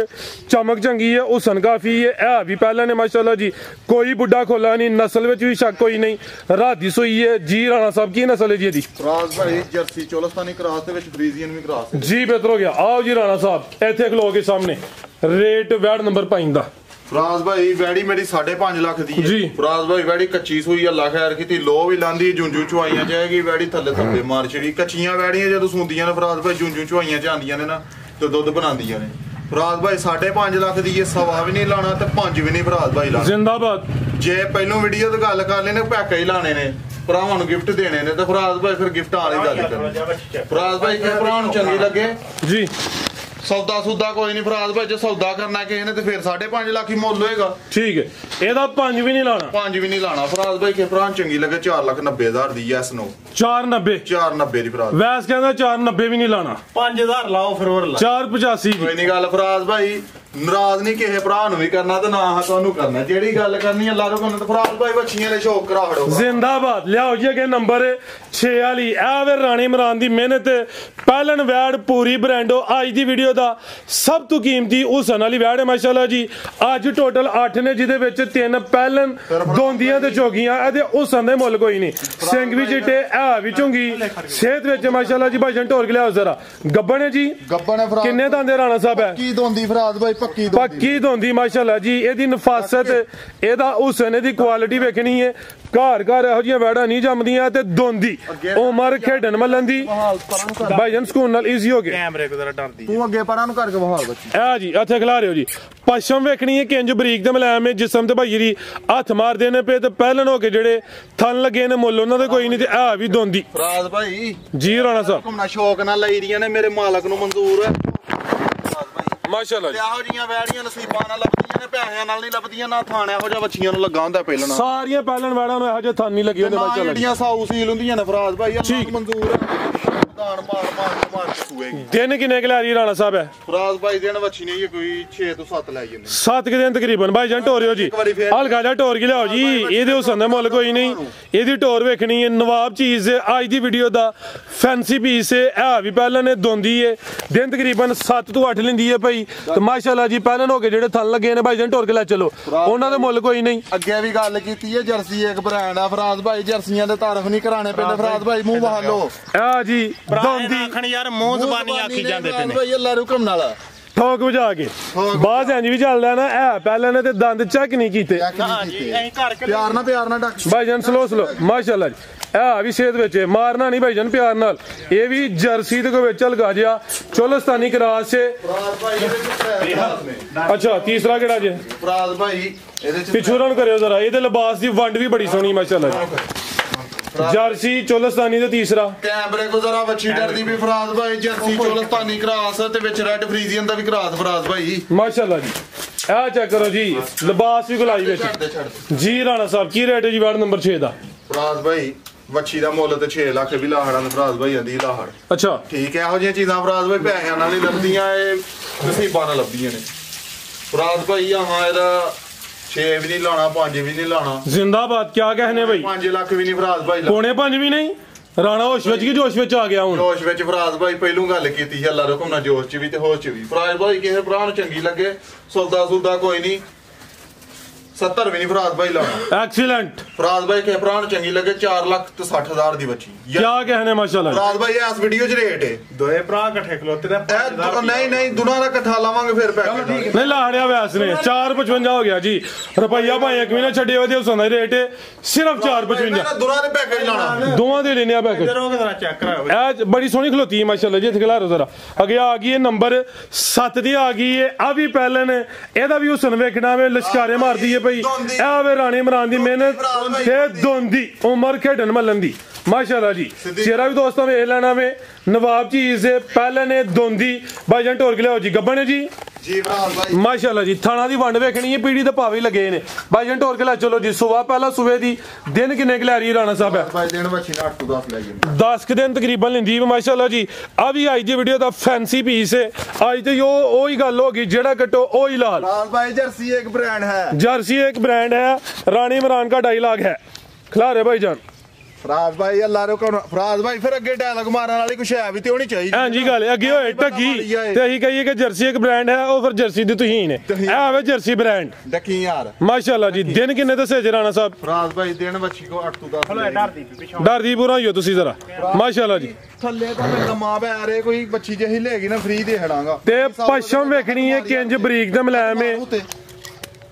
ਚਮਕ ਚੰਗੀ ਹੈ ਹੁਸਨ ਕਾਫੀ ਹੈ ਇਹ ਵੀ ਪਹਿਲਾਂ ਨੇ ਮਾਸ਼ਾਅੱਲਾ ਜੀ ਕੋਈ ਬੁੱਢਾ ਖੋਲਾ ਨਹੀਂ ਨਸਲ ਵਿੱਚ ਵੀ ਸ਼ੱਕ ਕੋਈ ਨਹੀਂ ਰਾਤ ਦੀ ਸੂਈ ਹੈ ਜੀ ਰਾਣਾ ਸਾਹਿਬ ਕੀ ਨਸਲ ਹੈ ਜੀ ਇਹਦੀ ਫਰਾਜ਼ ਭਾਈ ਜਰਸੀ ਚੋਲਸਤਾਨੀ ਕ੍ਰਾਸ ਦੇ ਵਿੱਚ ਫਰੀਜ਼ੀਅਨ ਵੀ ਕ੍ਰਾਸ ਜੀ ਬਿਹਤਰ ਹੋ ਗਿਆ ਆਓ ਜੀ ਰਾਣਾ ਸਾਹਿਬ ਇੱਥੇ ਖਲੋ ਕੇ ਸਾਹਮਣੇ ਰੇਟ ਵੈਡ ਨੰਬਰ 5 ਦਾ ਫਰਾਜ਼ ਭਾਈ ਵੈੜੀ ਮੇਰੀ 5.5 ਲੱਖ ਦੀ ਹੈ ਜੀ ਫਰਾਜ਼ ਭਾਈ ਵੈੜੀ ਕੱਚੀ ਸੂਈ ਅੱਲਾ ਖੈਰ ਕੀਤੀ ਲੋ ਵੀ ਲਾਂਦੀ ਜੁੰਜੂ ਚੁਆਈਆਂ ਜਾਏਗੀ ਵੈੜੀ ਥੱਲੇ ਥੱਲੇ ਮਾਰ ਛੜੀ ਕੱਚੀਆਂ ਵੈੜੀਆਂ ਜਦੋਂ ਸੁੰਦੀਆਂ ਨੇ ਫਰਾਜ਼ ਭਾਈ ਜੁੰਜੂ ਚੁਆਈਆਂ ਚ ਆਂਦੀਆਂ ਨੇ ਨਾ ਤੇ ਦੁੱਧ ਬਣਾਉਂਦੀਆਂ ਨੇ ਫਰਾਜ਼ ਭਾਈ 5.5 ਲੱਖ ਦੀ ਇਹ ਸਵਾ ਵੀ ਨਹੀਂ ਲਾਣਾ ਤੇ 5 ਵੀ ਨਹੀਂ ਫਰਾਜ਼ ਭਾਈ ਲਾਣਾ। ਜ਼ਿੰਦਾਬਾਦ। ਜੇ ਪਹਿਲੋਂ ਵੀਡੀਓ ਤੇ ਗੱਲ ਕਰ ਲੈਨੇ ਪੈਕੇਜ ਲਾਣੇ ਨੇ ਭਰਾਵਾਂ ਨੂੰ ਗਿਫਟ ਦੇਣੇ ਨੇ ਤੇ ਫਰਾਜ਼ ਭਾਈ ਫਿਰ ਗਿਫਟਾਂ ਵਾਲੀ ਗੱਲ ਕਰਨੀ। ਫਰਾਜ਼ ਭਾਈ ਕਿ ਭਰਾ ਨੂੰ ਚੰਗੀ ਲੱਗੇ ਜੀ ਸੌਦਾ ਸੁਦਾ ਕੋਈ ਨਹੀਂ ਫਰਾਜ਼ ਭਾਈ ਜੇ ਸੌਦਾ ਕਰਨਾ ਕਿਸੇ ਨੇ ਤੇ ਫਿਰ 5.5 ਲੱਖ ਹੀ ਮੁੱਲ ਹੋਏਗਾ। ਠੀਕ ਹੈ ਇਹਦਾ 5 ਵੀ ਨਹੀਂ ਲਾਣਾ। 5 ਵੀ ਨਹੀਂ ਲਾਣਾ ਫਰਾਜ਼ ਭਾਈ ਕਿ ਭਰਾ ਨੂੰ ਚੰਗੀ ਲੱਗੇ 4,90,000 ਦੀ ਯੈਸ ਨੋ 490 ਦੀ ਫਰਾਜ਼ ਵੈਸ ਕਹਿੰਦਾ 490 ਵੀ ਨਹੀਂ ਲਾਣਾ 5000 ਲਾਓ ਫਿਰ ਹੋਰ ਲਾ 485 ਕੋਈ ਨਹੀਂ ਗੱਲ ਫਰਾਜ਼ ਭਾਈ ਨਾਰਾਜ਼ ਨਹੀਂ ਕਿਸੇ ਭਰਾ ਨੂੰ ਵੀ ਕਰਨਾ ਤੇ ਨਾ ਤੁਹਾਨੂੰ ਕਰਨਾ ਜਿਹੜੀ ਗੱਲ ਕਰਨੀ ਅੱਲਾ ਰੋ ਕਰਨਾ ਤੇ ਫਰਾਜ਼ ਭਾਈ ਬੱਚੀਆਂ ਦੇ ਸ਼ੌਕ ਕਰਾ ਖੜੋ। ਜ਼ਿੰਦਾਬਾਦ। ਲਿਆਓ ਜੀ ਅੱਗੇ ਨੰਬਰ 6 ਵਾਲੀ ਇਹ ਵੇ ਰਾਣੀ ਇਮਰਾਨ ਦੀ ਮਿਹਨਤ ਪਹਿਲਣ ਵੈੜ ਪੂਰੀ ਬ੍ਰਾਂਡੋ ਅੱਜ ਦੀ ਵੀਡੀਓ ਦਾ ਸਭ ਤੋਂ ਕੀਮਤੀ ਹੁਸਨ ਵਾਲੀ ਵੈੜ ਹੈ ਮਾਸ਼ਾਅੱਲਾ ਜੀ। ਅੱਜ ਟੋਟਲ 8 ਨੇ ਜਿਹਦੇ ਵਿੱਚ 3 ਪਹਿਲਣ ਦੋਂਦੀਆਂ ਤੇ ਚੋਗੀਆਂ ਇਹਦੇ ਹੁਸਨ ਦੇ ਮੁੱਲ ਕੋਈ ਨਹੀਂ। ਸਿੰਘ ਵੀ ਚਿੱਟੇ ਆ ਵੀ ਚੁੰਗੀ ਸਿਹਤ ਵਿੱਚ ਮਾਸ਼ਾਅੱਲਾ ਜੀ। ਭਾਈਜਾਨ ਢੋਰ ਕੇ ਲਿਆਓ ਜ਼ਰਾ ਗੱਬਣ ਹੈ ਜੀ ਗੱਬਣ ਹੈ ਫਰਾਜ਼ ਕਿੰਨੇ ਦੰਦੇ ਰਾਣਾ ਸਾਹਿਬ ਹੈ ਕੀ ਦੋਂਦੀ ਫਰਾਜ਼ ਭਾਈ ਪੱਕੀ ਧੋਂਦੀ ਮਾਸ਼ਾਅੱਲਾ ਜੀ। ਇਹਦੀ ਨਫਾਸਤ ਇਹਦਾ ਹੁਸਨ ਇਹਦੀ ਕੁਆਲਿਟੀ ਵੇਖਣੀ ਹੈ। ਘਰ ਘਰ ਇਹੋ ਜਿਹੀਆਂ ਵੈੜਾਂ ਨਹੀਂ ਜੰਮਦੀਆਂ ਤੇ ਦੋਂਦੀ ਉਮਰ ਖੇਡਣ ਮੱਲਣ ਦੀ ਭਾਈਜਾਨ ਸਕੂਨ ਨਾਲ ਈਜ਼ੀ ਹੋ ਗਿਆ। ਕੈਮਰੇ ਕੋ ਜ਼ਰਾ ਡਰਦੀ ਤੂੰ ਅੱਗੇ ਪਰਾਂ ਨੂੰ ਕਰਕੇ ਬਹਾਲ ਬੱਚੀ ਆ ਜੀ ਇੱਥੇ ਖਿਲਾ ਰਹੇ ਹੋ ਜੀ। ਪਸ਼ਮ ਵੇਖਣੀ ਹੈ ਕਿੰਜ ਬਰੀਕ ਤੇ ਮਲਾਇਮ ਹੈ ਜਿਸਮ ਤੇ ਭਾਈ ਜੀ ਹੱਥ ਮਾਰਦੇ ਨੇ ਪਏ ਤੇ ਪਹਿਲਣ ਹੋ ਕੇ ਜਿਹੜੇ ਥਣ ਲੱਗੇ ਨੇ ਮੁੱਲ ਉਹਨਾਂ ਦੇ ਕੋਈ ਨਹੀਂ ਤੇ ਆ ਵੀ ਦੋਂਦੀ ਫਰਾਜ਼ ਭਾਈ ਜੀ ਰਾਣਾ ਸਾਹਿਬ ਘੁੰਮਣਾ ਸ਼ੌਕ ਨਾਲ ਲਈ ਦੀਆਂ ਨੇ ਮੇਰੇ ਮਾਲਕ ਨੂੰ ਮਨਜ਼ੂਰ ਹੈ ਮਾਸ਼ਾਅੱਲਾ ਜੀ। ਇਹੋ ਜੀਆਂ ਵੈੜੀਆਂ ਨਸੀਬਾਂ ਨਾਲ ਲੱਭਦੀਆਂ ਨੇ ਪੈਸਿਆਂ ਨਾਲ ਨਹੀਂ ਲੱਭਦੀਆਂ ਨਾ ਥਾਣ ਇਹੋ ਜਿਹਾ ਬੱਚੀਆਂ ਨੂੰ ਲੱਗਾ ਹੁੰਦਾ ਪਹਿਲਾਂ ਸਾਰੀਆਂ ਪਹਿਲਣ ਵੈੜਾਂ ਨੂੰ ਇਹੋ ਜਿਹੇ ਥਣ ਨਹੀਂ ਲੱਗੇ ਹੁੰਦੇ ਮਾਸ਼ਾਅੱਲਾ ਜੀ। ਜਿਹੜੀਆਂ ਸਾਊ ਸੀਲ ਹੁੰਦੀਆਂ ਨੇ ਫਰਾਜ਼ ਭਾਈ ਅੱਲਾ ਨੂੰ ਮਨਜ਼ੂਰ ਹੈ ਦਾਣ ਮਾਰ ਕੇ ਸੂਏਗੀ। ਦਿਨ ਕਿੰਨੇ ਕਿ ਲੈ ਰਹੀ ਰਾਣਾ ਸਾਹਿਬ ਹੈ ਫਰਾਜ਼ ਭਾਈ ਦਿਨ ਵੱਛੀ ਨਹੀਂ ਕੋਈ 6 ਤੋਂ 7 ਲੈ ਜਾਂਦੇ 7 ਦਿਨ ਤਕਰੀਬਨ ਭਾਈਜਾਨ ਟੋਰਿਓ ਜੀ। ਹਲਕਾ ਜਿਹਾ ਟੋਰ ਕੇ ਲਿਆਓ ਜੀ ਇਹਦੇ ਹੁਸਨ ਦਾ ਮੁੱਲ ਕੋਈ ਨਹੀਂ। ਇਹਦੀ ਟੋਰ ਵੇਖਣੀ ਹੈ ਨਵਾਬ ਚੀਜ਼ ਅੱਜ ਦੀ ਵੀਡੀਓ ਦਾ ਫੈਂਸੀ ਪੀਸ ਹੈ। ਇਹ ਵੀ ਪਹਿਲਾਂ ਨੇ ਦੋਂਦੀ ਹੈ ਦਿਨ ਤਕਰੀਬਨ 7 ਤੋਂ 8 ਲੈਂਦੀ ਹੈ ਭਾਈ ਤੇ ਮਾਸ਼ਾਅੱਲਾ ਜੀ ਪਹਿਲਾਂ ਹੋ ਕੇ ਜਿਹੜੇ ਥਣ ਲੱਗੇ ਨੇ ਭਾਈਜਾਨ ਟੋਰ ਕੇ ਲੈ ਚਲੋ ਉਹਨਾਂ ਦੇ ਮੁੱਲ ਕੋਈ ਨਹੀਂ। ਅੱਗੇ ਵੀ ਗੱਲ ਕੀਤੀ ਹੈ ਜਰਸੀ ਇੱਕ ਬ੍ਰਾਂਡ ਆ ਫਰਾਜ਼ ਭਾਈ ਜਰਸੀਆਂ ਦੇ ਤਾਰਫ ਨਹੀਂ ਕਰਾਣੇ ਪੈਂਦੇ ਫਰਾਜ਼ ਭਾਈ ਮੂੰਹ ਬਹਾ ਲੋ ਆ ਜੀ ਦੋਂਦੀ ਆਖਣ ਯਾਰ ਮੂੰਹ ਜ਼ਬਾਨੀ ਆਖੀ ਜਾਂਦੇ ਪਏ ਨੇ ਭਾਈ ਅੱਲਾ ਰੁਕਮ ਨਾਲ ਠੋਕ ਵਜਾ ਕੇ ਬਾਅਦ ਇੰਜ ਵੀ ਚੱਲਦਾ ਨਾ ਇਹ ਪਹਿਲਾਂ ਨੇ ਤੇ ਦੰਦ ਚੈੱਕ ਨਹੀਂ ਕੀਤੇ ਜੀ ਅਸੀਂ ਘਰ ਕੇ ਪਿਆਰ ਨਾਲ ਡੱਕ ਭਾਈਜਾਨ ਸਲੋ ਮਾਸ਼ਾਅੱਲਾ ਜੀ। ਇਹ ਵੀ ਸਿਹਤ ਵਿੱਚ ਮਾਰਨਾ ਨਹੀਂ ਭਾਈਜਾਨ ਪਿਆਰ ਨਾਲ। ਇਹ ਵੀ ਜਰਸੀ ਦੇ ਕੋ ਵਿੱਚ ਲਗਾ ਜਿਆ ਚੋਲਸਤਾਨੀ ਕਰਾਸ ਸੇ। ਅੱਛਾ ਤੀਸਰਾ ਕਿਹੜਾ ਜੇ ਫਰਾਜ਼ ਭਾਈ ਇਹਦੇ ਚ ਪਿੱਛੋਂ ਰਨ ਕਰਿਓ ਜ਼ਰਾ ਇਹਦੇ ਲਿਬਾਸ ਦੀ ਵੰਡ ਵੀ ਬੜੀ ਸੋਹਣੀ ਮਾਸ਼ਾਅੱਲਾ ਜੀ। ਜਰਸੀ ਚੋਲਸਤਾਨੀ ਤੇ ਤੀਸਰਾ ਕੈਮਰੇ ਕੋ ਜ਼ਰਾ ਵੱਛੀ ਡਰਦੀ ਵੀ ਫਰਾਜ਼ ਭਾਈ ਜਰਸੀ ਚੋਲਸਤਾਨੀ ਕਰਾਸ ਤੇ ਵਿੱਚ ਰੈਡ ਫਰੀਜ਼ੀਅਨ ਦਾ ਵੀ ਕਰਾਸ ਫਰਾਜ਼ ਭਾਈ ਮਾਸ਼ਾਅੱਲਾ ਜੀ। ਇਹ ਚੈੱਕ ਕਰੋ ਜੀ ਲਿਬਾਸ ਵੀ ਗੁਲਾਈ ਵਿੱਚ ਜੀ। ਰਾਣਾ ਸਾਹਿਬ ਕੀ ਰੇਟ ਹੈ ਜੀ ਵਾਰਡ ਨੰਬਰ 6 ਦਾ ਫਰਾਜ਼ ਭਾਈ ਵੱਛੀ ਦਾ ਮੁੱਲ ਤੇ 6 ਲੱਖ ਵੀ ਲਾਹੜਾਂ ਤੇ ਫਰਾਜ਼ ਭਾਈ ਆਂਦੀ ਲਾਹੜ ਅੱਛਾ ਠੀਕ ਹੈ ਇਹੋ ਜਿਹੀਆਂ ਚੀਜ਼ਾਂ ਫਰਾਜ਼ ਭਾਈ ਪੈਸਿਆਂ ਨਾਲ ਹੀ ਲੱਭਦੀਆਂ ਇਹ ਨਸੀਬਾਂ ਨਾਲ ਲੱਭਦੀਆਂ ਨੇ ਫਰਾਜ਼ ਭਾਈ ਆਹਾਂ ਇਹਦਾ 6 ਵੀ ਨਹੀਂ ਲਾਣਾ 5 ਵੀ ਨਹੀਂ ਲਾਣਾ ਜ਼ਿੰਦਾਬਾਦ। क्या कहने भाई 5 ਲੱਖ ਵੀ ਨਹੀਂ ਫਰਾਜ਼ ਭਾਈ ਪੌਣੇ 5 ਵੀ ਨਹੀਂ ਰਾਣਾ ਹੋਸ਼ ਵਿੱਚ ਕੀ ਜੋਸ਼ ਵਿੱਚ ਆ ਗਿਆ ਹੁਣ ਜੋਸ਼ ਵਿੱਚ ਫਰਾਜ਼ ਭਾਈ ਪਹਿਲੂ ਗੱਲ ਕੀਤੀ ਸੀ ਅੱਲਾ ਰੁਕਮ ਨਾਲ ਜੋਸ਼ ਚ ਵੀ ਤੇ ਹੋਸ਼ ਚ ਵੀ ਫਰਾਜ਼ ਭਾਈ ਕਿਸੇ ਭਰਾ ਨੂੰ ਚੰਗੀ ਲੱਗੇ ਸੌਦਾ ਕੋਈ ਨਹੀਂ 70 ਵੀ ਨਹੀਂ ਫਰਾਜ਼ ਭਾਈ ਲਾਣਾ एक्सीलेंट। ਫਰਾਜ਼ ਭਾਈ ਕਿਸੇ ਭਰਾ ਨੂੰ ਚੰਗੀ ਲੱਗੇ 4,60,000 ਦੀ ਬੱਚੀ क्या कहने माशाल्लाह ਫਰਾਜ਼ ਭਾਈ ਇਸ ਵੀਡੀਓ 'ਚ ਰੇਟ ਹੈ ਦੋਏ ਭਰਾ ਇਕੱਠੇ ਖਲੋਤੇ ਨੇ ਨਹੀਂ ਦੁਨਾ ਦਾ ਇਕੱਠਾ ਲਾਵਾਂਗੇ ਫਿਰ ਪੈਕੇਜ नहीं लाड़िया वैस ने 455 हो गया जी रुपया भाई एक महीना छड़े हुए उस रेट है सिर्फ 455 ਦੁਨਾ ਦੇ ਪੈਕੇਜ ਲਾਣਾ दोवां दे लेने पैकेज ਰੋਕ ਜਰਾ ਚੈੱਕ ਕਰਾਓ बड़ी सोहनी खलोती है माशाल्लाह जी। खिला रहा जरा अगे आ गई है नंबर 7 दी आ गई है आ भी पहले ने एदा भी हुसन वेखना वे लश्कारे मारदी है भाई ए वे रानी इमरान दी मेहनत ते दोंदी उमर खेडन मलन दी माशाल्लाह जी। चेहरा भी दोस्तों वेख लेना वे नवाब चीज पहले ने दोंदी भाईजान टोर के लियाओ जी गब्बन है जी ਜੀ ਫਰਾਜ਼ ਭਾਈ माशाल्लाह जी। थाना दी वंड वेखनी है पीड़ी ते पावे लगे ने भाईजान टोर के ला चलो जी। सुबह पहला सुबह दी दिन किन्ने के लै रही राणा साहब है ਭਾਈ ਦਿਨ ਬੱਚੀ 8 ਤੋਂ 10 ਲੈ ਗਏ 10 दिन तकरीबन लेंदी माशाल्लाह जी। आ भी आज दी वीडियो दा फैंसी पीस है आज तो यो ओही गल होगी जेड़ा कटो ओही लाल। फराज भाई जर्सी एक ब्रांड है जर्सी एक ब्रांड है रानी इमरान का डायलॉग है खिलारे भाईजान। फराज भाई अल्लाह रो फराज भाई फिर अगे डायलॉग मारने वाली कुछ है भी ते होनी चाहिए हां जी गल अगे होए टगी ते अही कहिए कि जर्सी एक ब्रांड है और फिर जर्सी दी तुहीन है ए आवे जर्सी ब्रांड डकी यार माशाल्लाह जी। दिन किन्ने दसे राणा साहब फराज भाई दिन बच्ची को 8 ਤੋਂ 10 ਹਲੋ ਡਰਦੀ ਪਿੱਛੋਂ डरदी पूरा होइयो तुसी जरा माशाल्लाह जी। ਥੱਲੇ ਤਾਂ ਮੈਂ ਲੰਮਾ ਪੈ ਰੇ ਕੋਈ ਬੱਚੀ ਜਿਹੀ ਲੈਗੀ ਨਾ ਫ੍ਰੀ ਦੇ ਹੜਾਂਗਾ ਤੇ ਪਸ਼ਮ ਵੇਖਣੀ ਹੈ ਕਿੰਜ ਬਰੀਕ ਤੇ ਮਲਾਇਮ ਹੈ